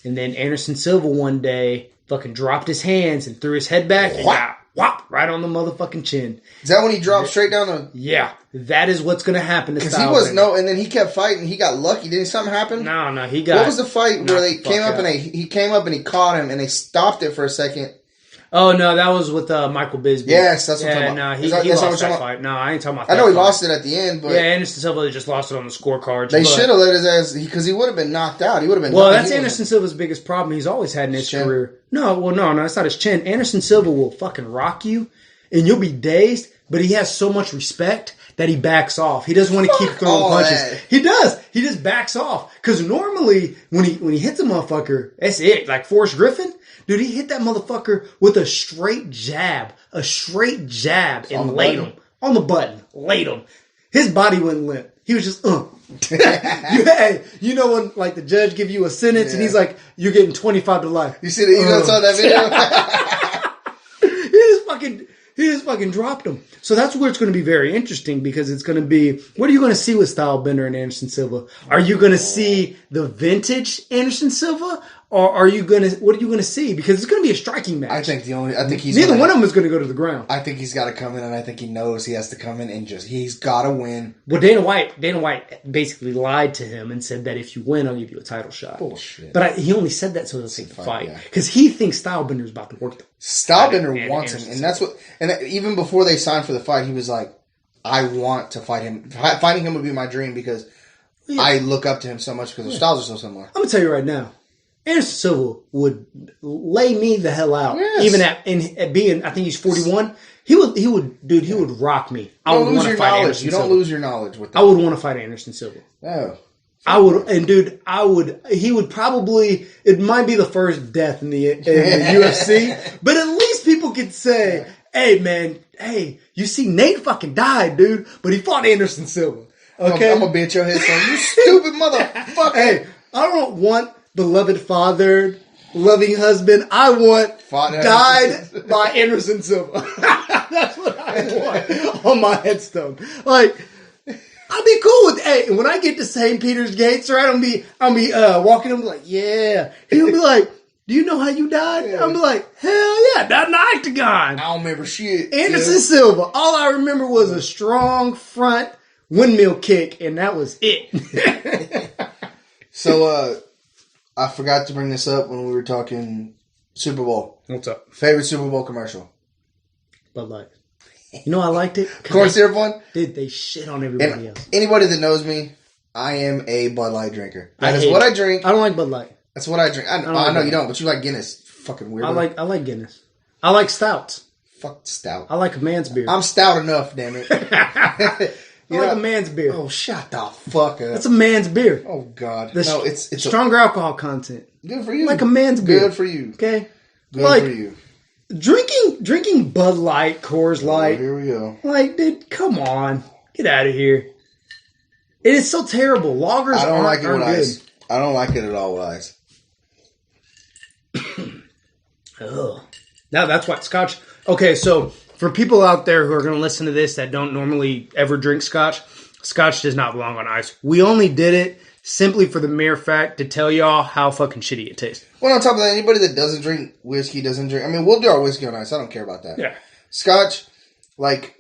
And then Anderson Silva one day fucking dropped his hands and threw his head back and got whop right on the motherfucking chin. Is that when he dropped straight down the... Yeah. That is what's going to happen to Stylebender. Because he was and then he kept fighting. He got lucky. Didn't something happen? No, he got... What was the fight where they came up and he came up and he caught him and they stopped it for a second? Oh, no, that was with Michael Bisping. Yes, that's what I'm talking no, about. he That's lost what that I'm fight. No, I ain't talking about that I know he fight. lost it at the end, but... Yeah, Anderson Silva just lost it on the scorecards. They should have let his ass... Because he would have been knocked out. He would have been... Well, that's Anderson Silva's biggest problem he's always had in his career. No, it's not his chin. Anderson Silva will fucking rock you, and you'll be dazed, but he has so much respect that he backs off. He doesn't want to keep throwing punches. That. He does. He just backs off. Because normally, when he hits a motherfucker, that's it. Like Forrest Griffin, dude, he hit that motherfucker with a straight jab. And laid him. On the button. Laid him. His body went limp. He was just, you know when like the judge give you a sentence and he's like, you're getting 25 to life. You see that? You saw that video? He just fucking dropped him. So that's where it's going to be very interesting because it's going to be, what are you going to see with Stylebender and Anderson Silva? Are you going to see the vintage Anderson Silva? Or what are you going to see? Because it's going to be a striking match. I think neither one of them is going to go to the ground. I think he's got to come in, and I think he knows he has to come in and he's got to win. Well, Dana White basically lied to him and said that if you win, I'll give you a title shot. Bullshit. But he only said that so he'll take the fight because he thinks Stylebender is about to work. Stylebender wants him, and that's what. And even before they signed for the fight, he was like, "I want to fight him. Fighting him would be my dream because I look up to him so much because their styles are so similar." I'm gonna tell you right now. Anderson Silva would lay me the hell out. Yes. Even at being, I think he's 41. He would rock me. I would want to fight Anderson Silva. You don't lose your knowledge with that. I would want to fight Anderson Silva. Oh. I would, and dude, he would probably, it might be the first death in the UFC, but at least people could say, hey man, you see Nate fucking died, dude, but he fought Anderson Silva. Okay? I'm gonna bitch your head son. You stupid motherfucker. Hey, I don't want beloved father, loving husband. I want died by Anderson Silva. That's what I want on my headstone. Like, I'll be cool with. Hey, when I get to St. Peter's Gates, right? I'll be walking. I'm like, yeah. He'll be like, do you know how you died? Yeah. I'm like, hell yeah, died in the octagon. I don't remember shit. Anderson Silva. All I remember was a strong front windmill kick, and that was it. So, I forgot to bring this up when we were talking Super Bowl. What's up? Favorite Super Bowl commercial? Bud Light. You know I liked it? Corn syrup one? Dude, they shit on everybody else. Anybody that knows me, I am a Bud Light drinker. That is what I drink. I don't like Bud Light. That's what I drink. I know you don't, but you like Guinness. Fucking weird. I like Guinness. I like stouts. Fuck stout. I like a man's beer. I'm stout enough, damn it. I like a man's beer. Oh, shut the fuck up. That's a man's beer. Oh, God. It's stronger alcohol content. Good for you. Like a man's beer. Good for you. Okay? Good for you. Drinking Bud Light, Coors Light. Oh, here we go. Like, dude, come on. Get out of here. It is so terrible. Lagers aren't good. I don't like it at all with ice. Ugh. Now that's what Scotch... Okay, so for people out there who are going to listen to this that don't normally ever drink Scotch, Scotch does not belong on ice. We only did it simply for the mere fact to tell y'all how fucking shitty it tastes. Well, on top of that, anybody that doesn't drink whiskey doesn't drink... I mean, we'll do our whiskey on ice. I don't care about that. Yeah. Scotch, like...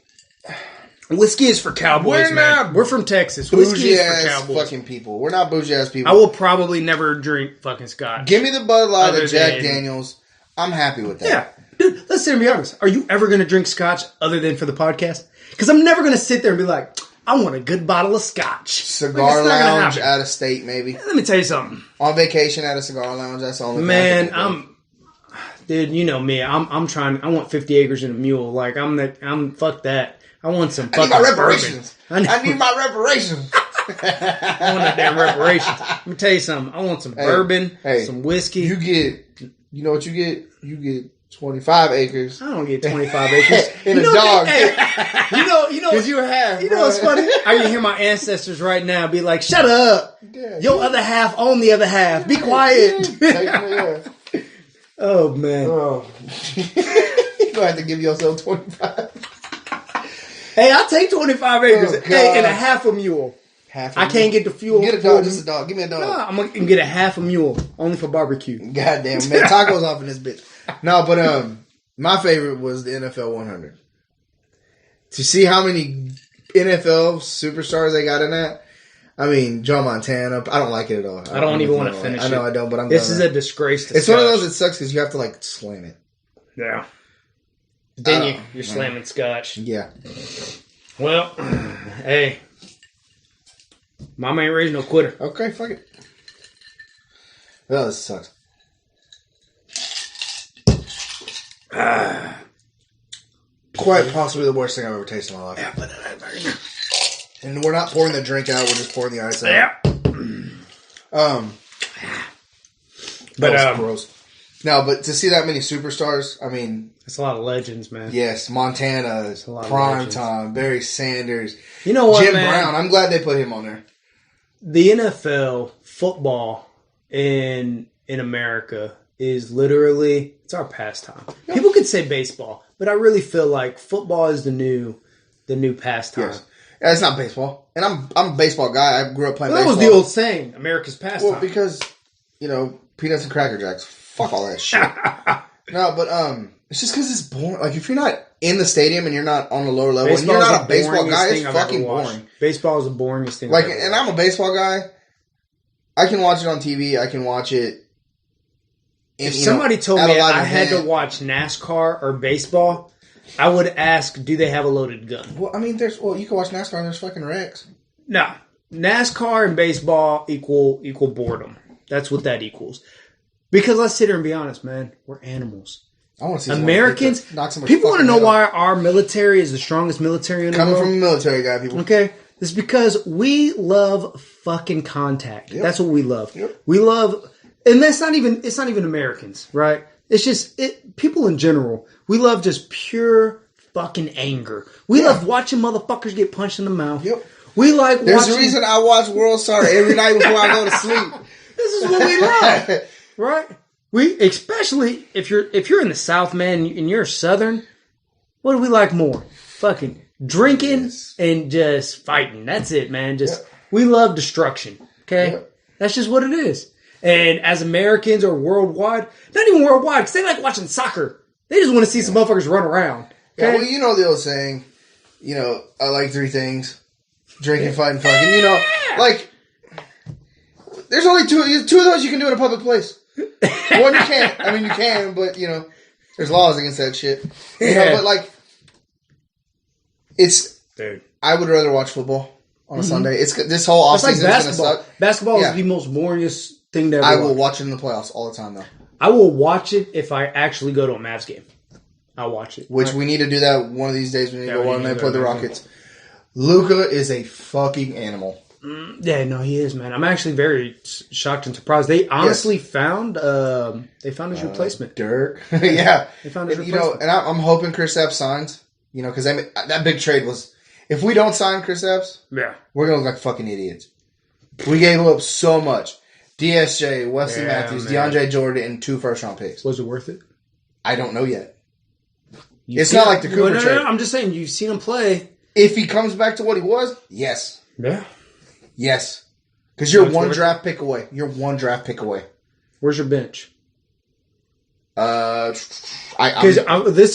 Whiskey is for cowboys, man. We're from Texas. Whiskey is for cowboys. Fucking people. We're not bougie ass people. I will probably never drink fucking Scotch. Give me the Bud Light or Jack Daniels. I'm happy with that. Yeah. Dude, let's be honest. Are you ever going to drink Scotch other than for the podcast? Because I'm never going to sit there and be like, I want a good bottle of Scotch. Cigar lounge out of state, maybe. Let me tell you something. On vacation at a cigar lounge, that's the only thing. Man, dude, you know me. I'm trying. I want 50 acres and a mule. Like fuck that. I want some fucking reparations. I need my reparations. I want that damn reparations. Let me tell you something. I want some bourbon, some whiskey. You know what you get? You get 25 acres. I don't get 25 acres. In a dog. You know, because you have. You know what's funny? I can hear my ancestors right now be like, "Shut up! Yeah, your other half own the other half. Be quiet." Oh man. Oh. You're gonna have to give yourself 25. Hey, I'll take 25 acres. And a half a mule. I can't get the fuel. Get a dog. Just a dog. Give me a dog. No, I'm going to get a half a mule. Only for barbecue. Goddamn, man. Tacos off in this bitch. No, but my favorite was the NFL 100. To see how many NFL superstars they got in that. I mean, Joe Montana. I don't like it at all. I don't even want to finish it. I know I don't, but I'm This is a disgrace to It's one of those that sucks because you have to, like, slam it. Yeah. Then you're slamming scotch. Yeah. Well, hey, mama ain't raised no quitter. Okay, fuck it. Oh, this sucks. Quite possibly the worst thing I've ever tasted in my life. Yeah, put that right back in there. And we're not pouring the drink out; we're just pouring the ice out. Yeah. That was gross. No, but to see that many superstars, I mean, it's a lot of legends, man. Yes, Montana, Prime Time, Barry Sanders. You know what, Jim man? Brown. I'm glad they put him on there. The NFL football in America is literally it's our pastime. Yep. People could say baseball, but I really feel like football is the new pastime. Yes. Yeah, it's not baseball, and I'm a baseball guy. I grew up playing baseball. That was the old saying, America's pastime. Well, because peanuts and Cracker Jacks. Fuck all that shit. No, but it's just because it's boring. Like if you're not in the stadium and you're not on the lower level, and you're not a baseball guy, it's fucking boring. Baseball is the boringest thing. Like, and I'm a baseball guy. I can watch it on TV. I can watch it. If somebody told me I had to watch NASCAR or baseball, I would ask, do they have a loaded gun? Well, I mean, you can watch NASCAR and there's fucking wrecks. No. NASCAR and baseball equal boredom. That's what that equals. Because let's sit here and be honest, man. We're animals. I want to see Americans. People want to know why our military is the strongest military in the world. Coming from a military guy, people. Okay. It's because we love fucking contact. Yep. That's what we love. Yep. We love, and it's not even Americans, right? It's just people in general. We love just pure fucking anger. We love watching motherfuckers get punched in the mouth. Yep. We like There's a reason I watch World Star every night before I go to sleep. This is what we love. Right? Especially if you're in the South, man, and you're Southern, what do we like more? Fucking drinking and just fighting. That's it, man. We love destruction. Okay? Yep. That's just what it is. And as Americans or worldwide, not even worldwide, because they like watching soccer. They just want to see some motherfuckers run around. Okay? Yeah, well, you know the old saying, I like three things. Drinking, fighting, fucking. Like, there's only two of those you can do in a public place. One you can't. I mean, you can, but, there's laws against that shit. But, like, Dude. I would rather watch football on a Sunday. This whole offseason is going to suck. Basketball is the most boringest thing to ever I will watch it in the playoffs all the time, though. I will watch it if I actually go to a Mavs game. I'll watch it. Which we need to do that one of these days. We need to go on and play the Rockets. Luka is a fucking animal. Yeah, no, he is, man. I'm actually very shocked and surprised. They honestly found his replacement. Dirk. Yeah. They found his replacement. And I'm hoping Chris Epps signs. Because that big trade was... If we don't sign Chris Epps, we're going to look like fucking idiots. We gave up so much. DSJ, Wesley Matthews, man. DeAndre Jordan, and 2 first-round picks. Was it worth it? I don't know yet. It's not like the Cooper trade. No, I'm just saying, you've seen him play. If he comes back to what he was, yes. Yeah. Yes. Because you're one draft pick away. You're one draft pick away. Where's your bench? This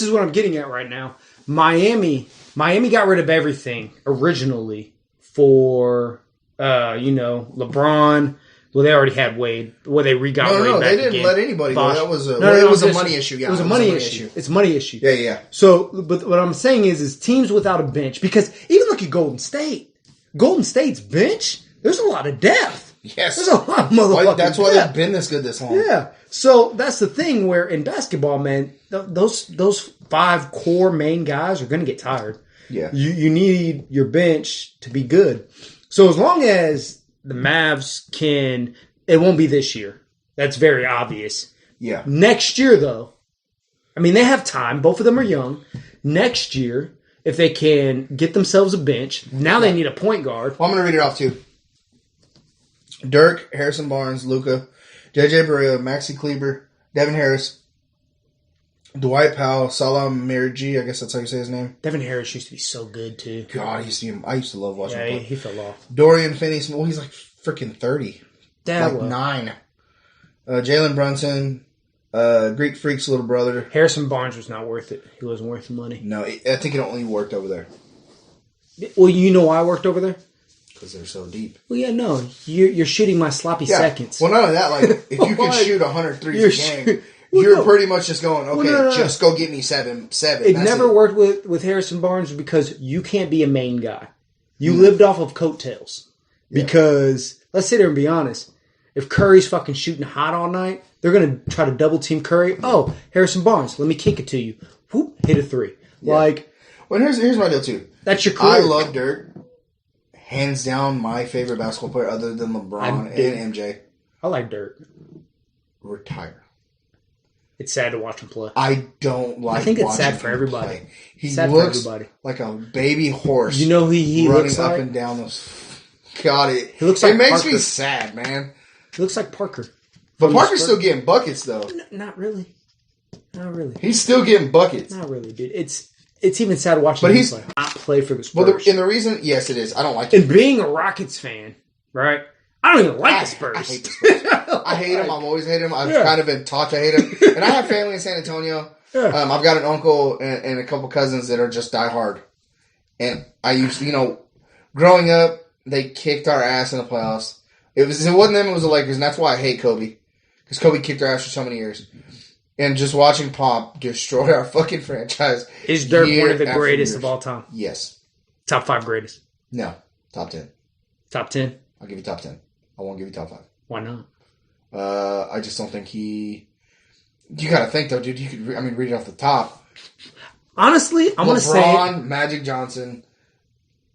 is what I'm getting at right now. Miami got rid of everything originally for, LeBron. Well, they already had Wade. Well, they Wade back again. No, they didn't let anybody go. That was it was a money issue. Yeah, it was a money issue. It's a money issue. Yeah. So, but what I'm saying is teams without a bench, because even look at Golden State. Golden State's bench, there's a lot of depth. Yes. There's a lot of motherfucking depth. That's why they've been this good this long. Yeah. So that's the thing where in basketball, man, those 5 core main guys are going to get tired. Yeah. You need your bench to be good. So as long as the Mavs it won't be this year. That's very obvious. Yeah. Next year, though, I mean, they have time. Both of them are young. Next year, if they can get themselves a bench, now they need a point guard. Well, I'm going to read it off, too. Dirk, Harrison Barnes, Luka, J.J. Barea, Maxi Kleber, Devin Harris, Dwight Powell, Salam Mirji, I guess that's how you say his name. Devin Harris used to be so good, too. God, I used to love watching him play. He fell off. Dorian Finney-Smith, he's like freaking 30. Like 9. Jalen Brunson, Greek Freak's little brother. Harrison Barnes was not worth it. He wasn't worth the money. No, I think it only worked over there. Well, you know why I worked over there? Because they're so deep. Well, yeah, no. You're shooting my sloppy seconds. Well, none of that. Like, if you can shoot 100 threes a game, You're pretty much just going, okay, no. just go get me seven. It never worked with Harrison Barnes because you can't be a main guy. You lived off of coattails. Yeah. Because, let's sit there and be honest, if Curry's fucking shooting hot all night, they're going to try to double team Curry. Oh, Harrison Barnes, let me kick it to you. Whoop, hit a three. Yeah. Like, well, here's my deal too. That's your career. I love Dirk. Hands down, my favorite basketball player other than LeBron and MJ. I like Dirk. Retire. It's sad to watch him play. I don't like. I think it's sad for everybody. Play. He looks like a baby horse. You know who he running looks up like? and down those. God, he looks like it makes Parker. me sad, man. He looks like Parker. But Parker's still getting buckets, though. Not really. Not really. He's still getting buckets. Not really, dude. It's even sad watching him play for the Spurs. Well, the reason, yes, it is. I don't like it. And being a Rockets fan, right? I don't even like the Spurs. I hate the Spurs. I hate them. I've always hated them. I've kind of been taught to hate them. And I have family in San Antonio. Yeah. I've got an uncle and a couple cousins that are just diehard. And I used to, growing up, they kicked our ass in the playoffs. It wasn't them, it was the Lakers, and that's why I hate Kobe. Because Kobe kicked our ass for so many years. And just watching Pop destroy our fucking franchise. Is Dirk one of the greatest of all time? Yes. Top 5 greatest? No. Top 10. Top 10? I'll give you top 10. I won't give you top 5. Why not? I just don't think he... You gotta think, though, dude. You could, read it off the top. Honestly, I'm going to say... LeBron, Magic Johnson,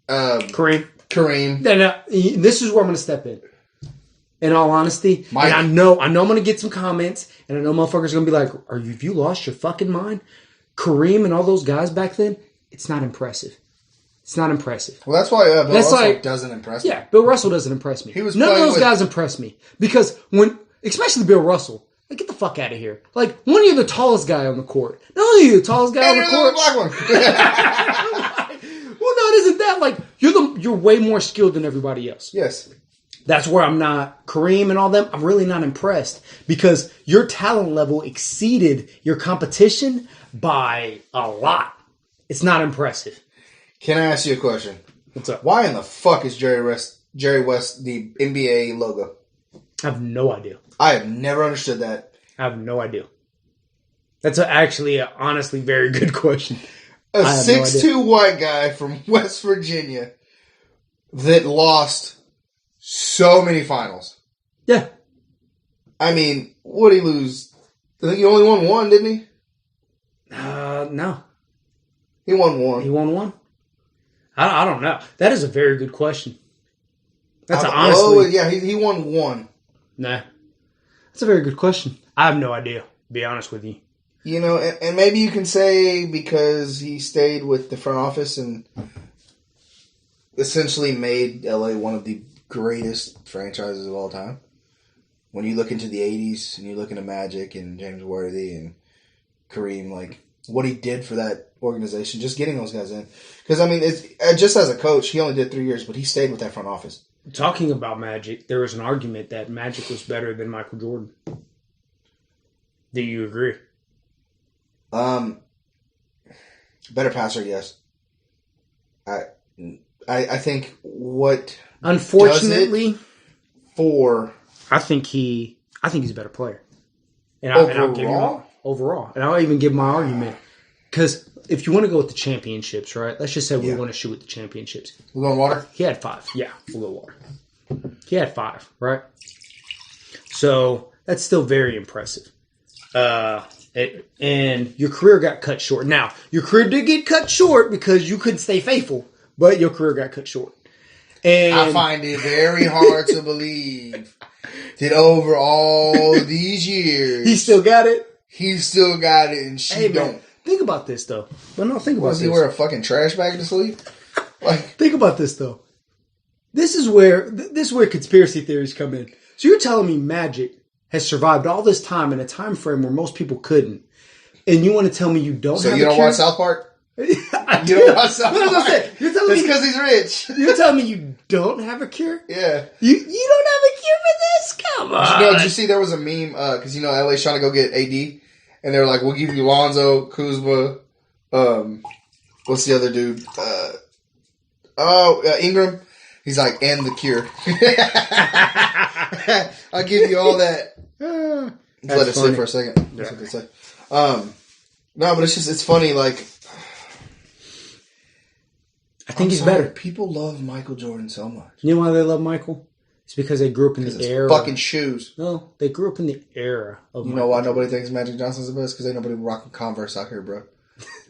Kareem. No, this is where I'm going to step in. In all honesty, and I know I'm going to get some comments, and I know motherfuckers are going to be like, have you lost your fucking mind? Kareem and all those guys back then, it's not impressive. It's not impressive. Well, that's why Bill Russell doesn't impress me. Yeah, Bill Russell doesn't impress me. None of those guys impress me. Because especially Bill Russell, like, get the fuck out of here. Like, one of you the tallest guy on the court. Not only are you the tallest guy on the court. Black one. Well, no, it isn't that. Like, you're way more skilled than everybody else. Yes. That's where I'm not, Kareem and all them, I'm really not impressed because your talent level exceeded your competition by a lot. It's not impressive. Can I ask you a question? What's up? Why in the fuck is Jerry West the NBA logo? I have no idea. I have never understood that. I have no idea. That's actually an honestly very good question. A 6'2" white guy from West Virginia that lost so many finals. Yeah. What did he lose? I think he only won one, didn't he? No. He won one. He won one? I don't know. That is a very good question. That's honestly... Oh, yeah, he won one. Nah. That's a very good question. I have no idea, to be honest with you. And maybe you can say because he stayed with the front office and essentially made LA one of the greatest franchises of all time. When you look into the 80s and you look into Magic and James Worthy and Kareem, like what he did for that organization, just getting those guys in. Because, it's, just as a coach, he only did 3 years, but he stayed with that front office. Talking about Magic, there was an argument that Magic was better than Michael Jordan. Do you agree? Better passer, yes. I think what unfortunately does it for I think he's a better player. And overall? Overall. And I'll even give my argument. Because if you want to go with the championships, right? Let's just say we want to shoot with the championships. We're going water? He had 5. Yeah, we'll go water. He had 5, right? So that's still very impressive. And your career got cut short. Now, your career did get cut short because you couldn't stay faithful, but your career got cut short. And I find it very hard to believe that over all these years... He still got it? He still got it and she don't. Man, think about this, though. But no, think about this. Does he wear a fucking trash bag to sleep? Think about this, though. This is where conspiracy theories come in. So you're telling me Magic has survived all this time in a time frame where most people couldn't, and you want to tell me you don't have a cure? So you don't watch South Park? You don't watch South Park? You're telling me because he's rich. You're telling me you don't have a cure? Yeah. You don't have a cure for this? Come on. Did you see there was a meme, because LA's trying to go get AD, and they're like, we'll give you Lonzo, Kuzma, what's the other dude? Ingram. He's like, and the cure. I'll give you all that. Let it sit for a second. That's what they say. No, but it's funny. Like, I think he's better. People love Michael Jordan so much. You know why they love Michael? It's because they grew up in the era. Fucking shoes. No, they grew up in the era of. You know why nobody thinks Magic Johnson's the best? Because ain't nobody rocking Converse out here, bro.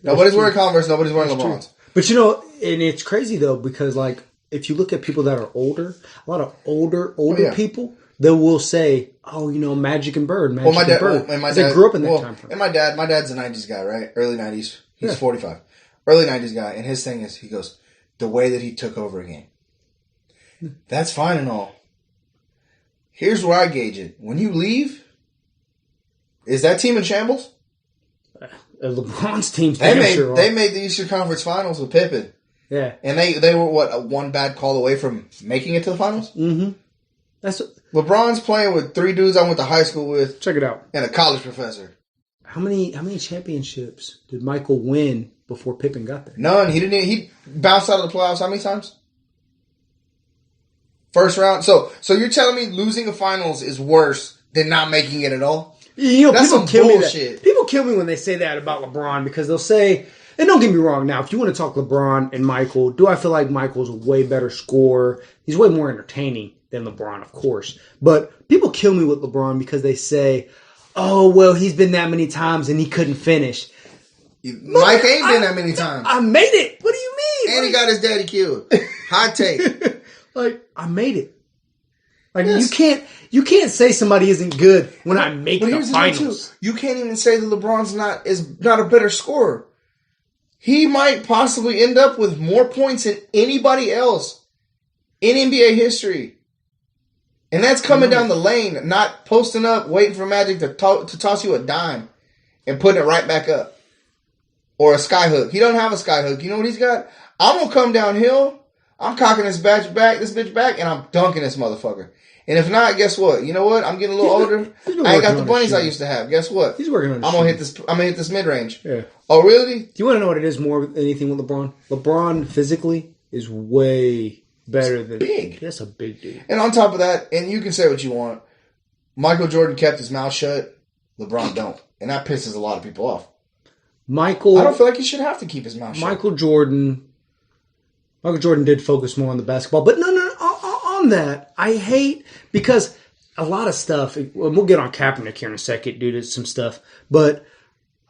Nobody's wearing Converse. Nobody's wearing LeBrons. But you know, and it's crazy though because like if you look at people that are older, a lot of older people, they will say, "Oh, you know, Magic and Bird, Magic and Bird." And my dad, they grew up in that time frame. And my dad's a '90s guy, right? Early '90s. He's 45. Early '90s guy, and his thing is, he goes, the way that he took over a game. That's fine and all. Here's where I gauge it. When you leave, is that team in shambles? LeBron's team's they made the Eastern Conference Finals with Pippen. Yeah. And they were, one bad call away from making it to the finals? Mm-hmm. LeBron's playing with 3 dudes I went to high school with. Check it out. And a college professor. How many championships did Michael win before Pippen got there? None. He bounced out of the playoffs how many times? First round. So you're telling me losing a finals is worse than not making it at all? You know, that's people some bullshit. People kill me when they say that about LeBron because they'll say, and don't get me wrong now, if you want to talk LeBron and Michael, do I feel like Michael's a way better scorer? He's way more entertaining than LeBron, of course. But people kill me with LeBron because they say, oh, well, he's been that many times and he couldn't finish. Mike ain't been that many times. I made it. What do you mean? And he got his daddy killed. Hot take. I made it. You can't say somebody isn't good when I make the finals. You can't even say that LeBron's not a better scorer. He might possibly end up with more points than anybody else in NBA history. And that's coming down the lane, not posting up, waiting for Magic to toss you a dime and putting it right back up. Or a sky hook. He don't have a sky hook. You know what he's got? I'm going to come downhill. I'm cocking this bitch back, and I'm dunking this motherfucker. And if not, guess what? You know what? I'm getting a little older. I ain't got the bunnies I used to have. Guess what? He's working on I'm gonna hit this mid range. Yeah. Oh, really? Do you want to know what it is more than anything with LeBron? LeBron physically is way better than big. That's a big dude. And on top of that, and you can say what you want, Michael Jordan kept his mouth shut. LeBron don't, and that pisses a lot of people off. I don't feel like he should have to keep his mouth shut. Michael Jordan did focus more on the basketball, but no, on that, I hate because a lot of stuff. We'll get on Kaepernick here in a second due to some stuff, but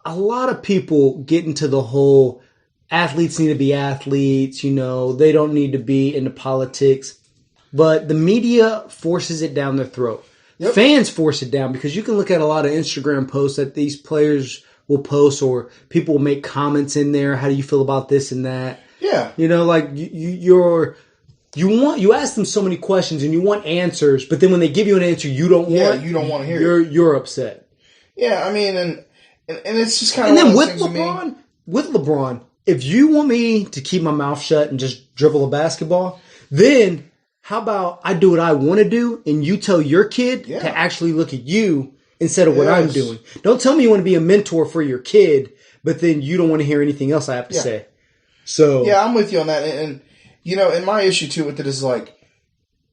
a lot of people get into the whole athletes need to be athletes. You know, they don't need to be into politics, but the media forces it down their throat. Yep. Fans force it down because you can look at a lot of Instagram posts that these players will post or people will make comments in there. How do you feel about this and that? Yeah. You know, like you ask them so many questions and you want answers, but then when they give you an answer you don't want, you don't want to hear it. You're upset. Yeah, I mean, and it's just kind of. And then with LeBron, if you want me to keep my mouth shut and just dribble a basketball, then how about I do what I want to do and you tell your kid to actually look at you instead of what I'm doing. Don't tell me you want to be a mentor for your kid, but then you don't want to hear anything else I have to say. So yeah, I'm with you on that. And you know, and my issue too with it is like,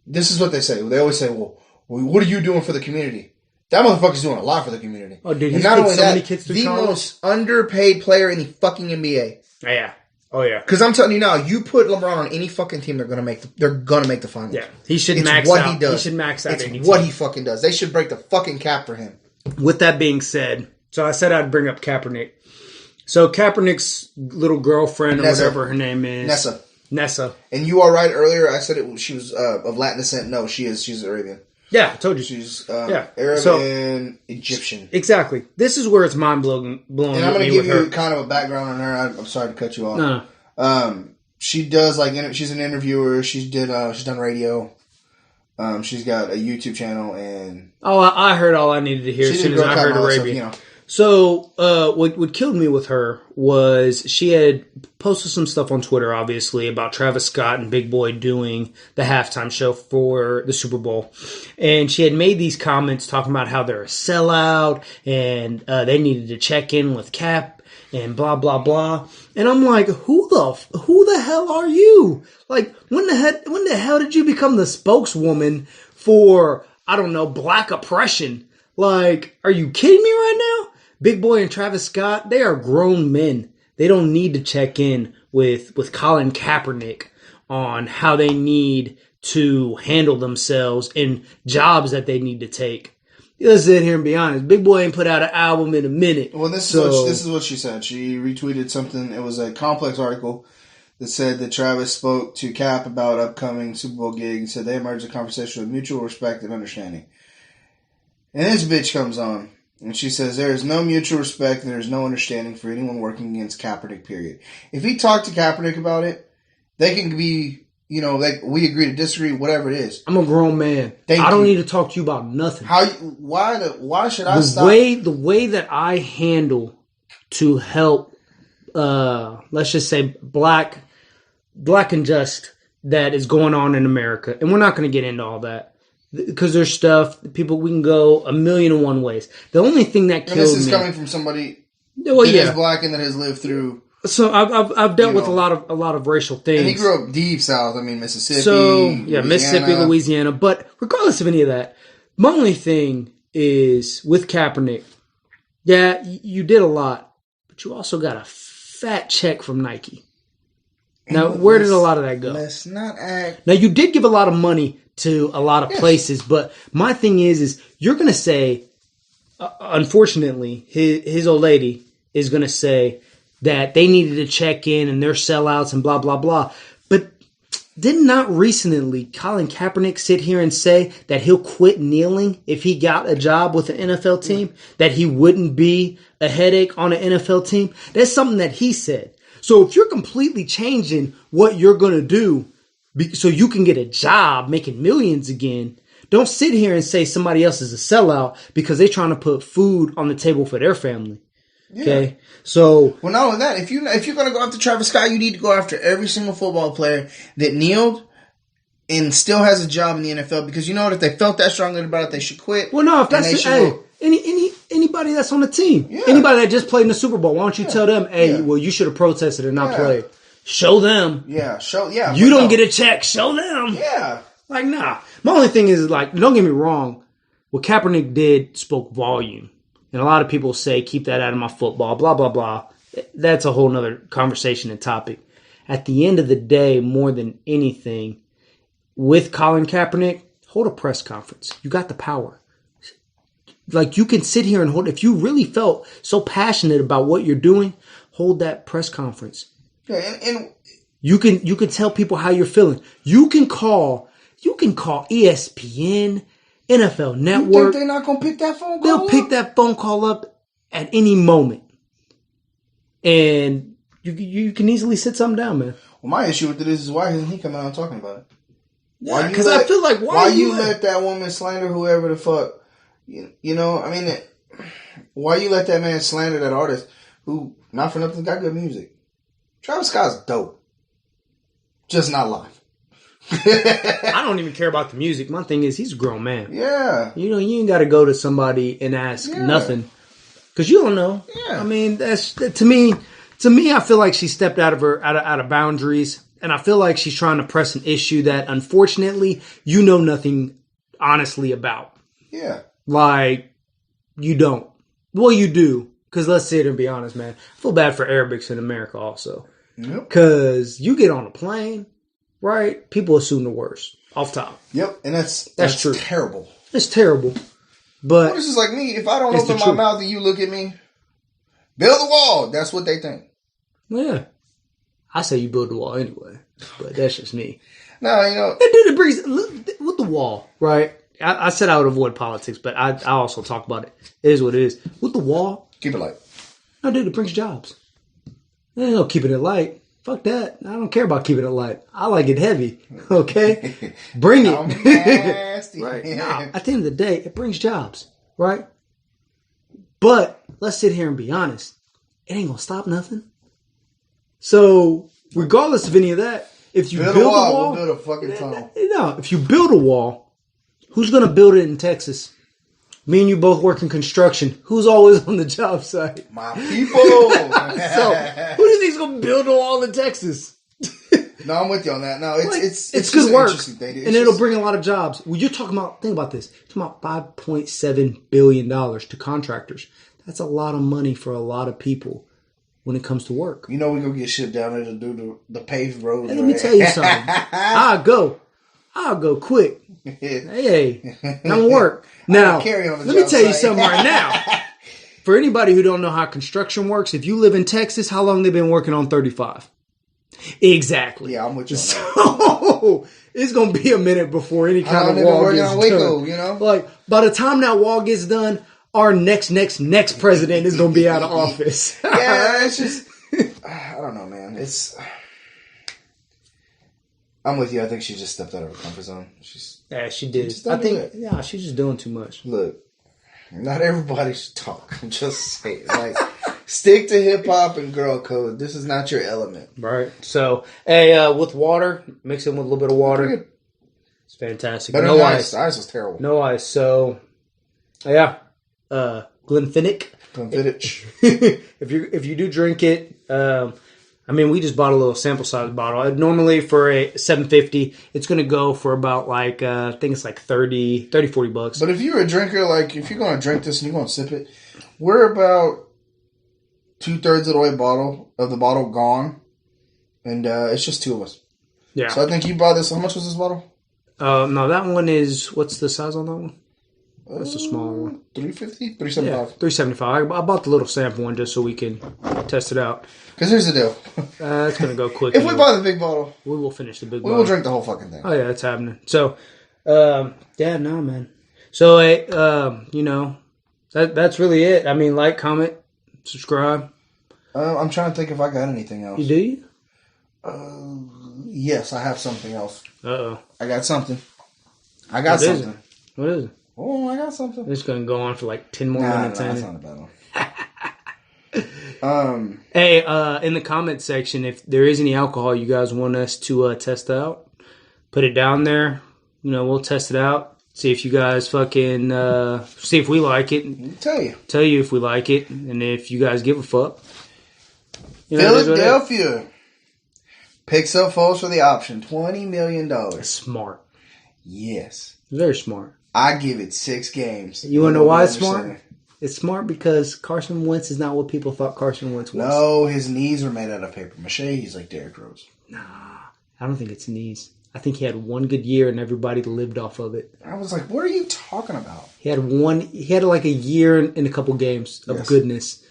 this is what they say. They always say, well, what are you doing for the community? That motherfucker's doing a lot for the community. Oh, dude, and not only that, the most underpaid player in the fucking NBA. Yeah. Oh yeah. Because I'm telling you now, you put LeBron on any fucking team, they're gonna make the finals. Yeah, he should max out. He does. He should max out. It's what he fucking does. They should break the fucking cap for him. With that being said, so I said I'd bring up Kaepernick. So Kaepernick's little girlfriend or whatever her name is, Nessa. And you are right. Earlier, I said she was of Latin descent. No, she's Arabian. Yeah, I told you. She's Arab and Egyptian. Exactly. This is where it's mind blowing. And I'm going to give you kind of a background on her. I'm sorry to cut you off. No. She does she's an interviewer. She's done radio. She's got a YouTube channel and I heard all I needed to hear as soon as I heard Arabian. So, what killed me with her was she had posted some stuff on Twitter, obviously, about Travis Scott and Big Boy doing the halftime show for the Super Bowl. And she had made these comments talking about how they're a sellout and they needed to check in with Cap and blah, blah, blah. And I'm like, who the hell are you? Like, when the hell did you become the spokeswoman for, I don't know, black oppression? Like, are you kidding me right now? Big Boy and Travis Scott, they are grown men. They don't need to check in with Colin Kaepernick on how they need to handle themselves in jobs that they need to take. Let's sit here and be honest. Big Boy ain't put out an album in a minute. Well, this is what she said. She retweeted something. It was a Complex article that said that Travis spoke to Cap about upcoming Super Bowl gig and said they emerged a conversation with mutual respect and understanding. And this bitch comes on. And she says, there is no mutual respect and there is no understanding for anyone working against Kaepernick, period. If he talked to Kaepernick about it, they can be, like we agree to disagree, whatever it is. I'm a grown man. I don't need to talk to you about nothing. Why should I stop? The way that I handle to help, let's just say black injustice that is going on in America, and we're not going to get into all that. Because there's stuff, we can go 1,000,001 ways. The only thing that kills me... And this is coming from somebody that is black and that has lived through... So I've dealt with a lot of racial things. And he grew up deep south. I mean, Mississippi, Louisiana. Mississippi, Louisiana. But regardless of any of that, my only thing is with Kaepernick, you did a lot, but you also got a fat check from Nike. Now, where did a lot of that go? Let's not act... Now, you did give a lot of money to a lot of places, but my thing is you're going to say, unfortunately, his old lady is going to say that they needed to check in and they're sellouts and blah, blah, blah. But did not recently Colin Kaepernick sit here and say that he'll quit kneeling if he got a job with an NFL team, that he wouldn't be a headache on an NFL team? That's something that he said. So if you're completely changing what you're going to do so you can get a job making millions again, don't sit here and say somebody else is a sellout because they're trying to put food on the table for their family. Yeah. Okay? So... Well, not only that, if you're going to go after Travis Scott, you need to go after every single football player that kneeled and still has a job in the NFL, because you know what? If they felt that strongly about it, they should quit. Well, no, if that's... Anybody that's on the team. Yeah. Anybody that just played in the Super Bowl, why don't you tell them, well, you should have protested and not played. Show them. Yeah, You don't get a check. Show them. Yeah. Like, nah. My only thing is, like, don't get me wrong. What Kaepernick did spoke volume. And a lot of people say, keep that out of my football, blah, blah, blah. That's a whole nother conversation and topic. At the end of the day, more than anything, with Colin Kaepernick, hold a press conference. You got the power. Like, you can sit here and hold, if you really felt so passionate about what you're doing, hold that press conference. Yeah, and you can tell people how you're feeling. You can call ESPN, NFL Network. You think they're not gonna pick that phone call They'll pick that phone call up at any moment. And you can easily sit something down, man. Well, my issue with it is why isn't he coming out and talking about it? Yeah, because I feel like why you let that woman slander whoever the fuck? You know, I mean, why you let that man slander that artist who, not for nothing, got good music? Travis Scott's dope. Just not live. I don't even care about the music. My thing is, he's a grown man. Yeah. You know, you ain't got to go to somebody and ask nothing. Because you don't know. Yeah. I mean, to me, I feel like she stepped out of boundaries. And I feel like she's trying to press an issue that, unfortunately, you know nothing honestly about. Yeah. Like, you don't. Well, you do. Because let's sit and be honest, man. I feel bad for Arabics in America also. Because you get on a plane, right? People assume the worst off top. Yep, and that's true. Terrible. It's terrible. But well, this is like me. If I don't open my mouth and you look at me, build a wall. That's what they think. Yeah. I say you build the wall anyway. But that's just me. No, you know. It brings with the wall, right? I said I would avoid politics, but I also talk about it. It is what it is. With the wall. Keep it light. No, dude, it brings jobs. Ain't no keeping it light. Fuck that. I don't care about keeping it light. I like it heavy. Okay? Bring it. Right. Nah, at the end of the day, it brings jobs. Right? But let's sit here and be honest. It ain't gonna stop nothing. So, regardless of any of that, if you build a wall, we'll build a fucking tunnel. No, if you build a wall, who's gonna build it in Texas? Me and you both work in construction. Who's always on the job site? My people. So, who do you think's gonna build a wall in Texas? No, I'm with you on that. No, it's good just work, an interesting thing, dude. and it'll bring a lot of jobs. Well, you're talking about. Think about this. You're talking about $5.7 billion to contractors. That's a lot of money for a lot of people when it comes to work. You know, we go get shit down there to do the paved roads. Hey, let me tell you something. I'll go quick. Hey, don't work. Now, let me tell you something right now. For anybody who don't know how construction works, if you live in Texas, how long they been working on 35? Exactly. Yeah, I'm with you on that. So, it's going to be a minute before any kind of wall gets done. You know? Like, by the time that wall gets done, our next president is going to be out of office. Yeah, it's just... I don't know, man. I'm with you. I think she just stepped out of her comfort zone. Yeah, she did. I think, she's just doing too much. Look, not everybody should talk. I'm just saying. Like, stick to hip-hop and girl code. This is not your element. Right. So, hey, with water, mix it with a little bit of water. It's fantastic. Better no than ice. Ice was terrible. No ice. So, yeah. Glenfiddich. If you do drink it, we just bought a little sample size bottle. Normally for a $7.50, it's going to go for about like I think it's like $40. But if you're a drinker, like if you're going to drink this and you're going to sip it, we're about 2/3 of the way of the bottle gone, and it's just two of us. Yeah. So I think you bought this. How much was this bottle? No, that one is. What's the size on that one? That's a small one. 350? 375? Yeah, 375. I bought the little sample one just so we can test it out. Because here's the deal. It's going to go quick. If we buy the big bottle, we will finish the big we bottle. will drink the whole fucking thing. Oh, yeah, it's happening. So, man. So, that's really it. I mean, like, comment, subscribe. I'm trying to think if I got anything else. You do? Yes, I have something else. Uh-oh. I got something. What is it? Oh, I got something. It's going to go on for like 10 more minutes. That's not a bad one. Hey, in the comment section, if there is any alcohol you guys want us to test out, put it down there. We'll test it out. See if you guys fucking see if we like it. Tell you if we like it, and if you guys give a fuck. Philadelphia picks up Foles for the option. $20 million. That's smart. Yes. Very smart. I give it 6 games. You want to know why it's smart? It's smart because Carson Wentz is not what people thought Carson Wentz was. No, his knees were made out of paper mache. He's like Derrick Rose. Nah, I don't think it's knees. I think he had one good year and everybody lived off of it. I was like, what are you talking about? He had like a year and a couple games of goodness,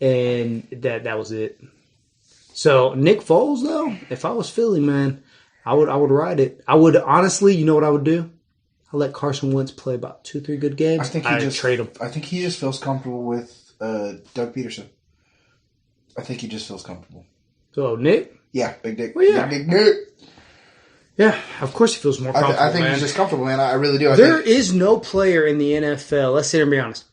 and that was it. So Nick Foles, though, if I was Philly, man, I would ride it. I would honestly, you know what I would do? I'll let Carson Wentz play about 2-3 good games. I'd trade him. I think he just feels comfortable with Doug Peterson. I think he just feels comfortable. So Nick? Yeah, Big Dick. Well, yeah. Big Nick. Yeah, of course he feels more comfortable, I think he's just comfortable, man. I really do. There is no player in the NFL, let's sit here and be honest,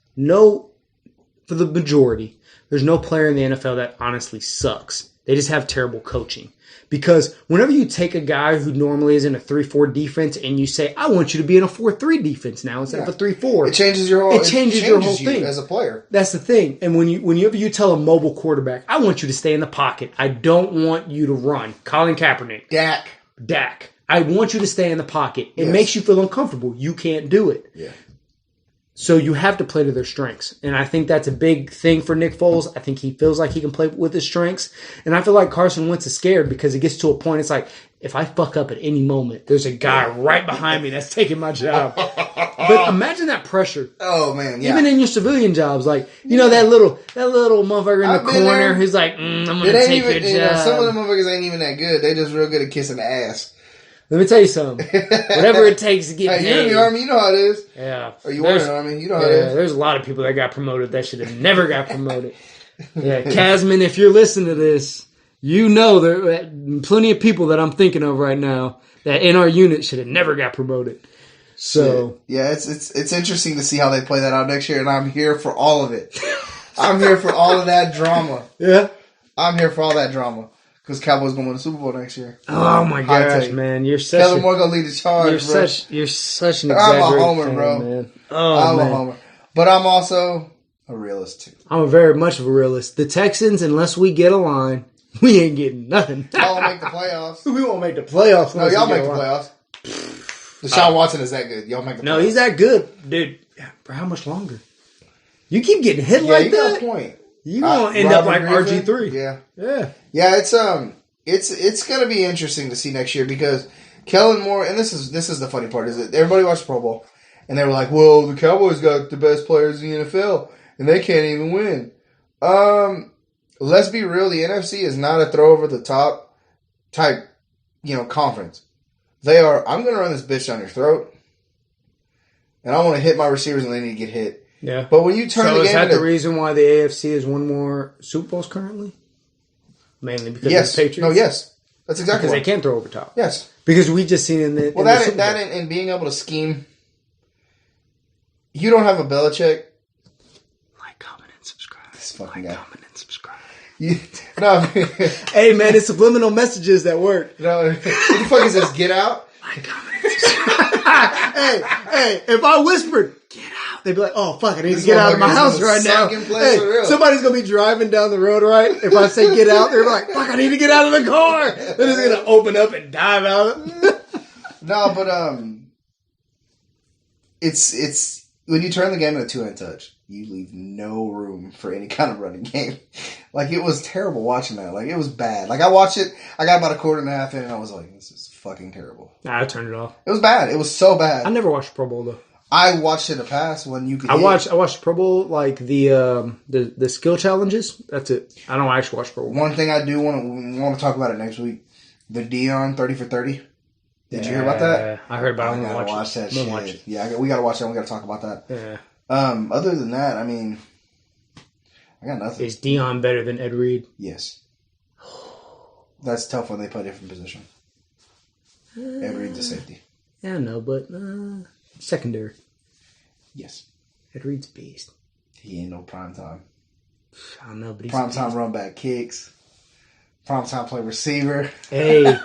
for the majority, there's no player in the NFL that honestly sucks. They just have terrible coaching. Because whenever you take a guy who normally is in a 3-4 defense and you say, I want you to be in a 4-3 defense now instead of a 3-4. It changes your whole thing as a player. That's the thing. And whenever you tell a mobile quarterback, I want you to stay in the pocket. I don't want you to run. Colin Kaepernick. Dak. I want you to stay in the pocket. It makes you feel uncomfortable. You can't do it. Yeah. So you have to play to their strengths. And I think that's a big thing for Nick Foles. I think he feels like he can play with his strengths. And I feel like Carson Wentz is scared because it gets to a point, it's like, if I fuck up at any moment, there's a guy right behind me that's taking my job. But imagine that pressure. Oh, man, yeah. Even in your civilian jobs, like, that little motherfucker in the corner who's like, I'm going to take your job. Some of the motherfuckers ain't even that good. They just real good at kissing the ass. Let me tell you something. Whatever it takes to get paid. You're in the Army, you know how it is. Yeah. Or you were in the Army, you know how it is. There's a lot of people that got promoted that should have never got promoted. Yeah, Casman, if you're listening to this, you know there are plenty of people that I'm thinking of right now that in our unit should have never got promoted. So yeah, it's interesting to see how they play that out next year, and I'm here for all of it. I'm here for all of that drama. Yeah. I'm here for all that drama. Because Cowboys going to win the Super Bowl next year. Oh my gosh, man! You're such. Kellen Moore going to lead the charge, bro. You're such an exaggerated I'm a homer, fan, bro. Man. I'm a homer, but I'm also a realist too. I'm very much of a realist. The Texans, unless we get a line, we ain't getting nothing. Y'all will make the playoffs. We won't make the playoffs. No, y'all make the playoffs. Deshaun Watson is that good. Y'all make the playoffs. No, he's that good, dude. For how much longer? You keep getting hit like you that. got a point. You gonna end up like Griffin? RG3. Yeah. It's gonna be interesting to see next year because Kellen Moore, and this is the funny part, is that everybody watched Pro Bowl and they were like, well, the Cowboys got the best players in the NFL and they can't even win. Let's be real, the NFC is not a throw over the top type, conference. They are, I'm gonna run this bitch down your throat and I want to hit my receivers and they need to get hit. Yeah. But when you turn the game, is that the reason why the AFC has won more Super Bowls currently? Mainly because of the Patriots. No, yes, that's exactly because why. they can't throw over top. Yes, because we just seen in the and being able to scheme. You don't have a Belichick. Like, comment, and subscribe. This fucking guy. Comment and subscribe. No, hey man, it's subliminal messages that work. No, what the fuck is this? Get out. Like, comment, and subscribe. hey, if I whispered, get out, they'd be like, oh, fuck, I need to get out of my house right now. Hey, somebody's going to be driving down the road, right? If I say get out, they're like, fuck, I need to get out of the car. Then it's going to open up and dive out. No, but, it's, when you turn the game into a two-hand touch, you leave no room for any kind of running game. Like, it was terrible watching that. Like, it was bad. Like, I watched it, I got about a quarter and a half in, and I was like, this is fucking terrible. Nah, I turned it off. It was bad. It was so bad. I never watched Pro Bowl, though. I watched it in the past when you could. I watched Pro Bowl, like the skill challenges. That's it. I don't actually watch Pro Bowl. One thing I do want to talk about it next week. The Dion 30 for 30. Did you hear about that? I heard about it. I gotta watch that shit. Yeah, we gotta watch that. We gotta talk about that. Yeah. Other than that, I mean, I got nothing. Is Dion better than Ed Reed? Yes. That's tough when they play different position. Ed Reed's a safety. Yeah, I know, but secondary. Yes. Ed Reed's a beast. He ain't no prime time. I don't know, but he's prime time run back kicks. Prime time play receiver. Hey.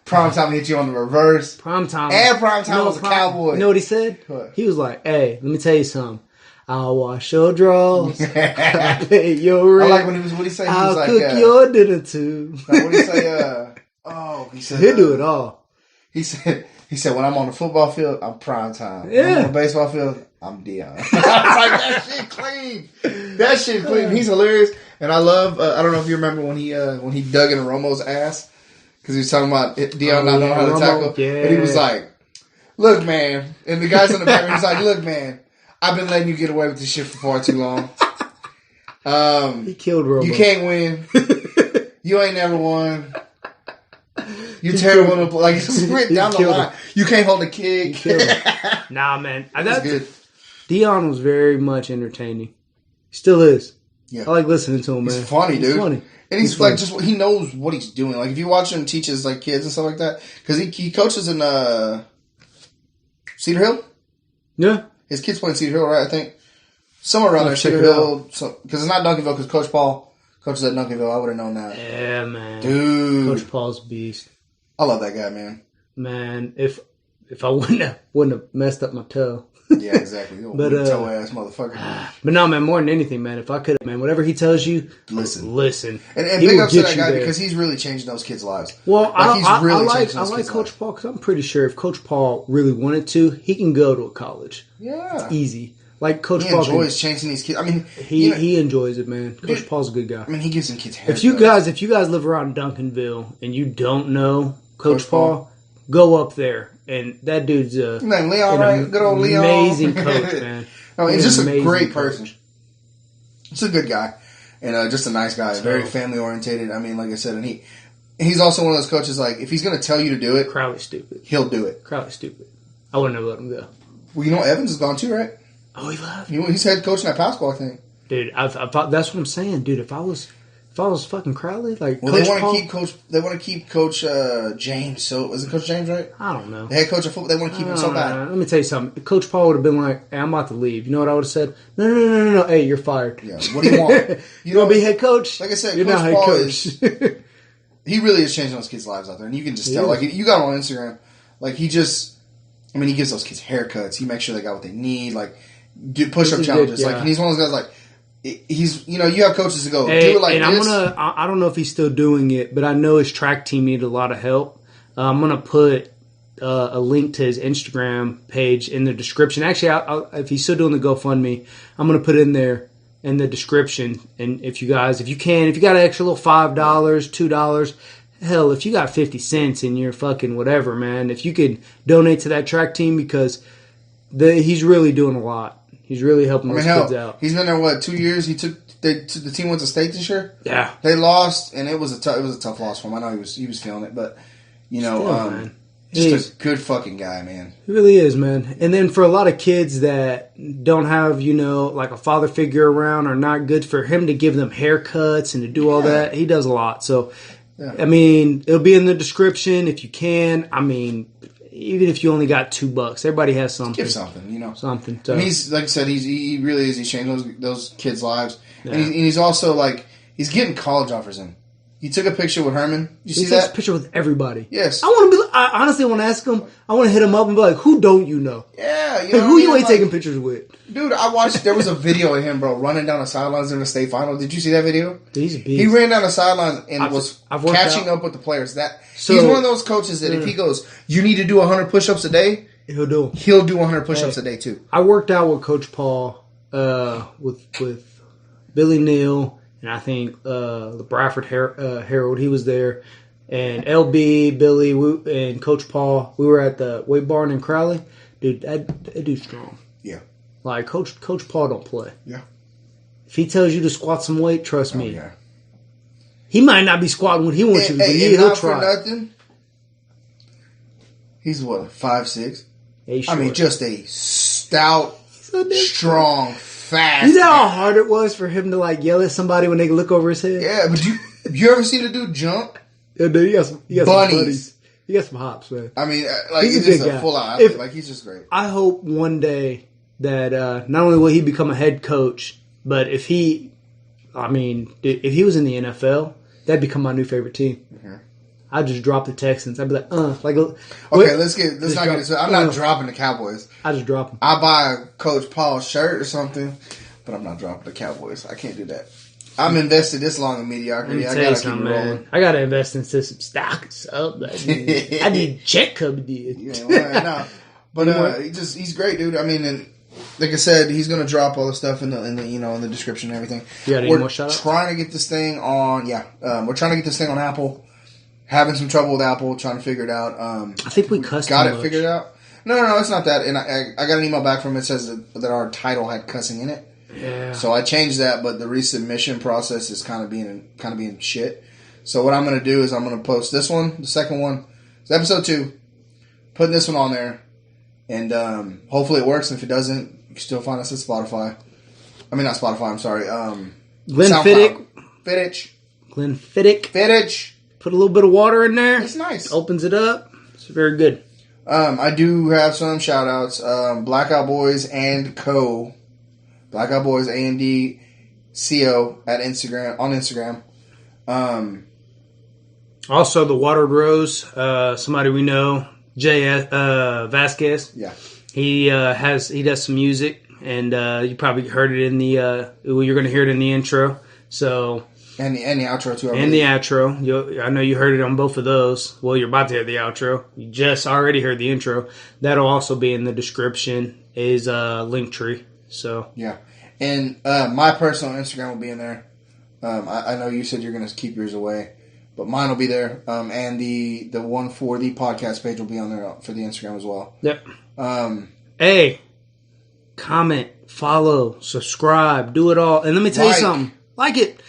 Prime time hit you on the reverse. Prime time. And prime time was a cowboy. You know what he said? What? He was like, hey, let me tell you something. I'll wash your drawers. I'll pay your rent. I like when he was, what he say? He I'll was like, cook your dinner too. What did he say? He said, he'll do it all. He said, when I'm on the football field, I'm prime time. Yeah. When I'm on the baseball field, I'm Dion. I was like, that shit clean. That shit clean. He's hilarious. And I love, I don't know if you remember when he dug in Romo's ass. Because he was talking about Dion not knowing how to tackle. Yeah. And he was like, look, man. And the guy's in the back, he's like, look, man. I've been letting you get away with this shit for far too long. He killed Romo. You can't win. You ain't never won. You're terrible. Like, sprint down the line. You can't hold a kick. Nah, man. That's good. Dion was very much entertaining. Still is. Yeah. I like listening to him, man. He's funny, dude. He's funny. And he's like, just, he knows what he's doing. Like, if you watch him teach his, like, kids and stuff like that, because he coaches in Cedar Hill. Yeah. His kids play in Cedar Hill, right? I think. Somewhere around there, Cedar Hill. Because it's not Duncanville, because Coach Paul coaches at Duncanville. I would have known that. Yeah, man. Dude. Coach Paul's a beast. I love that guy, man. Man, if I wouldn't have messed up my toe. Yeah, exactly. But toe ass motherfucker. But no, man, more than anything, man, if I could, man, whatever he tells you, listen. And he big ups to get that guy there. because he's really changing those kids' lives. Well, like, I like Coach Paul because I'm pretty sure if Coach Paul really wanted to, he can go to a college. Yeah, it's easy. Like Coach he Paul enjoys changing these kids. I mean, he enjoys it, man. Coach Paul's a good guy. I mean, he gives them kids haircuts. If you guys live around Duncanville and you don't know Coach Paul, go up there. And that dude's Leon, right? Good old Leon. Amazing coach, man. No, he's just a great person. He's a good guy. And just a nice guy. Very family orientated. I mean, like I said, and he's also one of those coaches, like, if he's going to tell you to do it, Crowley's stupid. He'll do it. Crowley's stupid. I wouldn't have let him go. Well, you know, Evans is gone too, right? Oh, he left? He's head coach in that basketball thing. Dude, I thought that's what I'm saying. Dude, if I was fucking Crowley, like, well, Coach they want Paul, to keep Coach. They want to keep Coach James. So is it Coach James, right? I don't know. The head coach of football. They want to keep him so bad. Let me tell you something. Coach Paul would have been like, "Hey, I'm about to leave." You know what I would have said? No. Hey, you're fired. Yeah. What do you want? You want to be head coach? Like I said, you're Coach not head Paul coach. He really is changing those kids' lives out there, and you can just tell. Like, you got him on Instagram. Like, he gives those kids haircuts. He makes sure they got what they need. Like, do push-up challenges. Like, and he's one of those guys. Like, he's, you know, you have coaches to go, Hey, do it like and this. I don't know if he's still doing it, but I know his track team needed a lot of help. I'm going to put a link to his Instagram page in the description. Actually, if he's still doing the GoFundMe, I'm going to put it in there in the description. And if you got an extra little $5, $2, hell, if you got 50 cents in your fucking whatever, man, if you could donate to that track team, because he's really doing a lot. He's really helping those kids out. He's been there 2 years. The team went to state this year. Yeah, they lost, and it was a tough loss for him. I know he was feeling it, but you know, just a good fucking guy, man. He really is, man. And then for a lot of kids that don't have, you know, like a father figure around, or not good, for him to give them haircuts and to do all that, he does a lot. So, I mean, it'll be in the description if you can. I mean, even if you only got $2, everybody has something. Give something, you know. Something. And he's, like I said, he really is. He's changed those kids' lives. Yeah. And he's also, like, he's getting college offers in. He took a picture with Herman. You see that? He takes a picture with everybody. Yes. I honestly want to ask him. I want to hit him up and be like, who don't you know? Yeah. You know who you ain't taking pictures with? Dude, I watched, there was a video of him, bro, running down the sidelines in the state final. Did you see that video? He's a beast. He ran down the sideline and was catching up with the players. He's one of those coaches that if he goes, you need to do 100 push-ups a day, he'll do 100 push-ups a day too. I worked out with Coach Paul, with Billy Neal, and I think the Bradford Herald, he was there, and LB, Billy, and Coach Paul. We were at the weight barn in Crowley. Dude, that dude's strong. Yeah. Like, Coach Paul don't play. Yeah. If he tells you to squat some weight, trust me. Yeah. He might not be squatting what he wants you to do, but he'll try. For nothing, he's 5'6". I mean, just a stout, strong, fast. You know how hard it was for him to like yell at somebody when they look over his head? Yeah, but you ever seen a dude jump? Yeah, dude, he got some buddies. He got some hops, man. I mean, like, he's just a full-out athlete. Like, he's just great. I hope one day that not only will he become a head coach, but if he was in the NFL, that'd become my new favorite team. Mm-hmm. I'd just drop the Texans. I'd be like, Okay, let's not get into it. I'm not dropping the Cowboys. I just drop them. I buy a Coach Paul shirt or something, but I'm not dropping the Cowboys. I can't do that. I'm invested this long in mediocrity. I gotta keep it rolling. I gotta invest into some stocks. I need check covered. Yeah, well, no. But he's great, dude. I mean, and like I said, he's gonna drop all the stuff in the in the description and everything. You got any more shout-outs? Trying to get this thing on. Yeah, we're trying to get this thing on Apple. Having some trouble with Apple, trying to figure it out. I think we cussed. Got it figured out. No, it's not that. And I got an email back from him. It says that our title had cussing in it. Yeah. So I changed that, but the resubmission process is kind of being shit. So what I'm going to do is I'm going to post this one, the second one, it's episode 2, putting this one on there, and hopefully it works. And if it doesn't, you can still find us at Spotify. I mean, not Spotify. I'm sorry. Glenfiddich. Put a little bit of water in there. It's nice. Opens it up. It's very good. I do have some shout outs. Blackout Boys and Co. Blackout Boys ANDCO on Instagram. Also, the Watered Rose, somebody we know, Jay Vasquez. Yeah, he does some music, and you probably heard it in the. You're going to hear it in the intro. So and the outro too. And the outro. I know you heard it on both of those. Well, you're about to hear the outro. You just already heard the intro. That'll also be in the description. Is Linktree. So yeah, and my personal Instagram will be in there. I know you said you're going to keep yours away, but mine will be there. And the one for the podcast page will be on there for the Instagram as well. Yep. Hey, comment, follow, subscribe, do it all. And let me tell you something. Like it.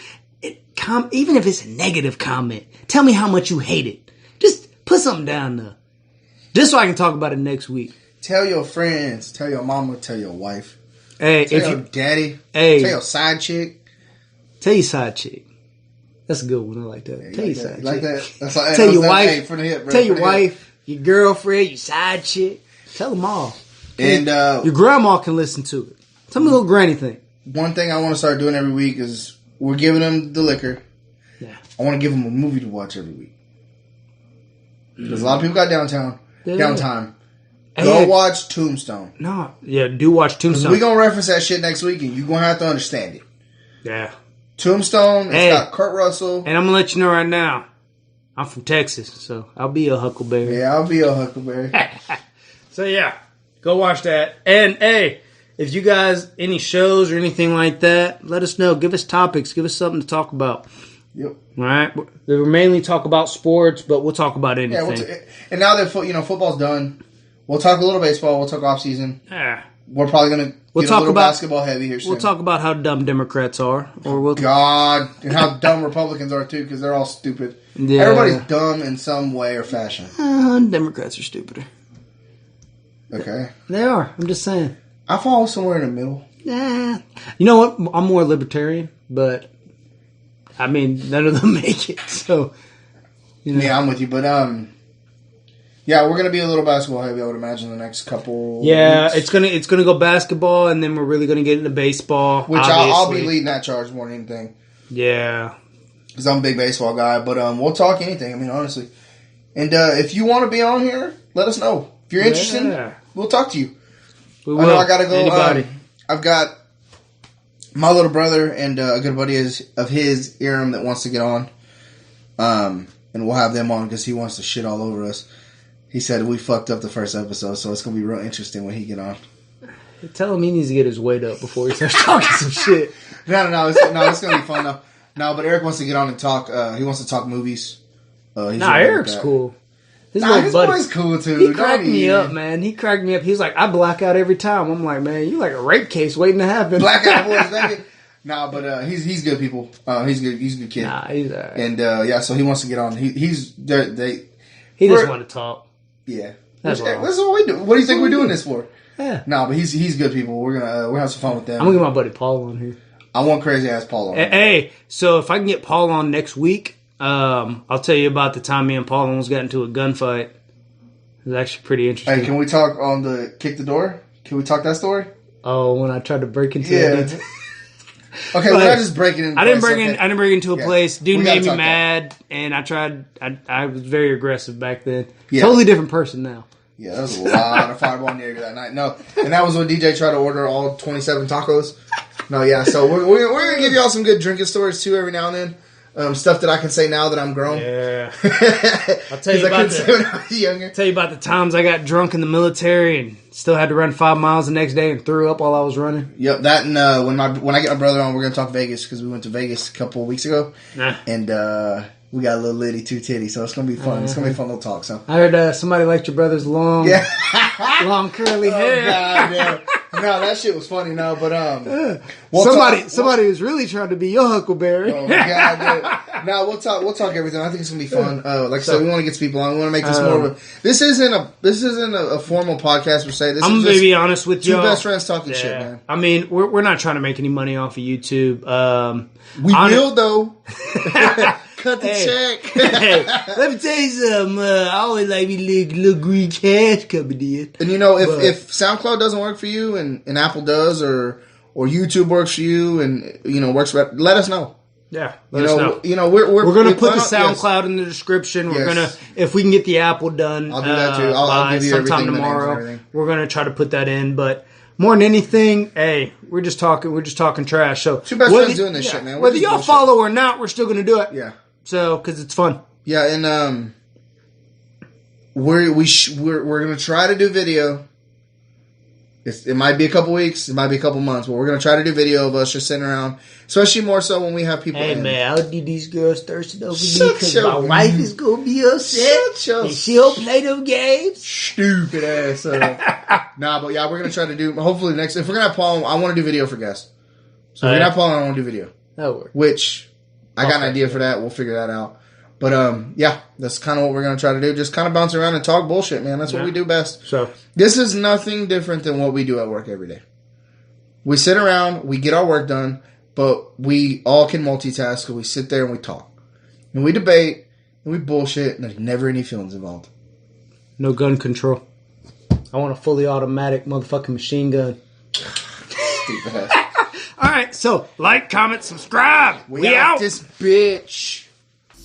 Even if it's a negative comment, tell me how much you hate it. Just put something down there. Just so I can talk about it next week. Tell your friends. Tell your mama. Tell your wife. Hey, tell your daddy. Hey, tell your side chick. Tell your side chick. That's a good one. I like that. Yeah, tell your side chick. Like that. That's like, tell your wife. Hey, for the hip, bro, tell your wife, your girlfriend, your side chick. Tell them all. And your grandma can listen to it. Tell me a little granny thing. One thing I want to start doing every week is we're giving them the liquor. Yeah. I want to give them a movie to watch every week. Because a lot of people got downtime. Go watch Tombstone. No, yeah, do watch Tombstone. We're going to reference that shit next week, and you're going to have to understand it. Yeah. Tombstone. It's got Kurt Russell. And I'm going to let you know right now, I'm from Texas, so I'll be a Huckleberry. Yeah, I'll be a Huckleberry. So, yeah, go watch that. And, hey, if you guys, any shows or anything like that, let us know. Give us topics. Give us something to talk about. Yep. All right? We'll mainly talk about sports, but we'll talk about anything. Yeah, and now that football's done, we'll talk a little baseball. We'll talk off-season. Yeah. We're probably going to get a little basketball heavy here soon. We'll talk about how dumb Democrats are. God, and how dumb Republicans are, too, because they're all stupid. Yeah. Everybody's dumb in some way or fashion. Democrats are stupider. Okay. They are. I'm just saying. I fall somewhere in the middle. Nah. You know what? I'm more libertarian, but I mean, none of them make it. So, you know. Yeah, I'm with you. But, yeah, we're gonna be a little basketball heavy, I would imagine, the next couple. Yeah, weeks. it's gonna go basketball, and then we're really gonna get into baseball. Which I'll be leading that charge more than anything. Yeah, because I'm a big baseball guy. But we'll talk anything. I mean, honestly. And if you want to be on here, let us know. If you're interested, we'll talk to you. We will. I know I gotta go. Anybody. I've got my little brother and a good buddy of his, Iram, that wants to get on. And we'll have them on because he wants to shit all over us. He said we fucked up the first episode, so it's going to be real interesting when he get on. Tell him he needs to get his weight up before he starts talking some shit. No, it's going to be fun, though. No, but Eric wants to get on and talk. He wants to talk movies. Eric's cool. His boy's cool, too. He cracked me up, man. He cracked me up. He was like, I black out every time. I'm like, man, you like a rape case waiting to happen. Blackout boys, baby. Nah, but he's good people. He's good. He's a good kid. Nah, he's all right. And, so he wants to get on. He just want to talk. Yeah, that's what we do. What do you think we're doing this for? Yeah, no, but he's good people. We're gonna have some fun with them. I'm gonna get my buddy Paul on here. I want crazy ass Paul on. Hey, so if I can get Paul on next week, I'll tell you about the time me and Paul almost got into a gunfight. It was actually pretty interesting. Hey, can we talk on the kick the door? Can we talk that story? Oh, when I tried to break into it. Okay, we're not just breaking into. I didn't break into a place. Dude made me mad, and I was very aggressive back then. Yeah. Totally different person now. Yeah, there was a lot of Fireball in the area that night. No, and that was when DJ tried to order all 27 tacos. No, yeah. So we're gonna give y'all some good drinking stories too every now and then. Stuff that I can say now that I'm grown. Yeah, I'll tell you about when I was younger. Tell you about the times I got drunk in the military and still had to run 5 miles the next day and threw up while I was running. Yep, that and when I get my brother on, we're gonna talk Vegas because we went to Vegas a couple of weeks ago, and we got a little Liddy 2 titty, so it's gonna be fun. It's gonna be a fun little talk. So I heard somebody liked your brother's long curly hair. God, yeah. No, that shit was funny. No, but somebody was really trying to be your Huckleberry. Oh my God, dude. No, we'll talk everything. I think it's gonna be fun. Like I said, we want to get some people on. We want to make this more of a. This isn't a formal podcast per se. This I'm gonna be honest with you. Two best friends talking shit, man. I mean, we're not trying to make any money off of YouTube. We will though. Cut the check. Hey, let me tell you something. I always like me little green cash coming in. And if SoundCloud doesn't work for you and Apple does or YouTube works for you and works for, let us know. Yeah, let us know. We're gonna put the SoundCloud in the description. We're gonna, if we can get the Apple done, I'll do that too. I'll give you sometime tomorrow. We're gonna try to put that in, but. More than anything, hey, we're just talking trash. So two best friends doing this shit, man. Whether y'all follow or not, we're still gonna do it. Yeah. So, because it's fun. Yeah, and we're gonna try to do video. It might be a couple weeks, it might be a couple months, but we're gonna try to do video of us just sitting around, especially more so when we have people. Hey man, I'll do these girls thirsting over me because my wife is gonna be upset and she'll play them games. Stupid ass. Nah, but yeah, we're gonna try to do. Hopefully next, if we're gonna have Paul, I want to do video for guests. So if we're gonna have Paul, I want to do video. That'll work. Which I got an idea for that. We'll figure that out. But yeah, that's kind of what we're gonna try to do. Just kind of bounce around and talk bullshit, man. That's what we do best. So this is nothing different than what we do at work every day. We sit around, we get our work done, but we all can multitask. And we sit there and we talk, and we debate, and we bullshit, and there's never any feelings involved. No gun control. I want a fully automatic motherfucking machine gun. Stupid ass. All right, so like, comment, subscribe. We out. This bitch.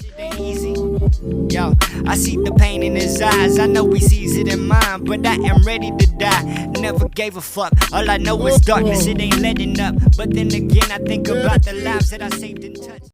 Shit ain't easy. Yo, I see the pain in his eyes, I know he sees it in mine, but I am ready to die. Never gave a fuck, all I know is darkness, it ain't letting up. But then again, I think about the lives that I saved in touch.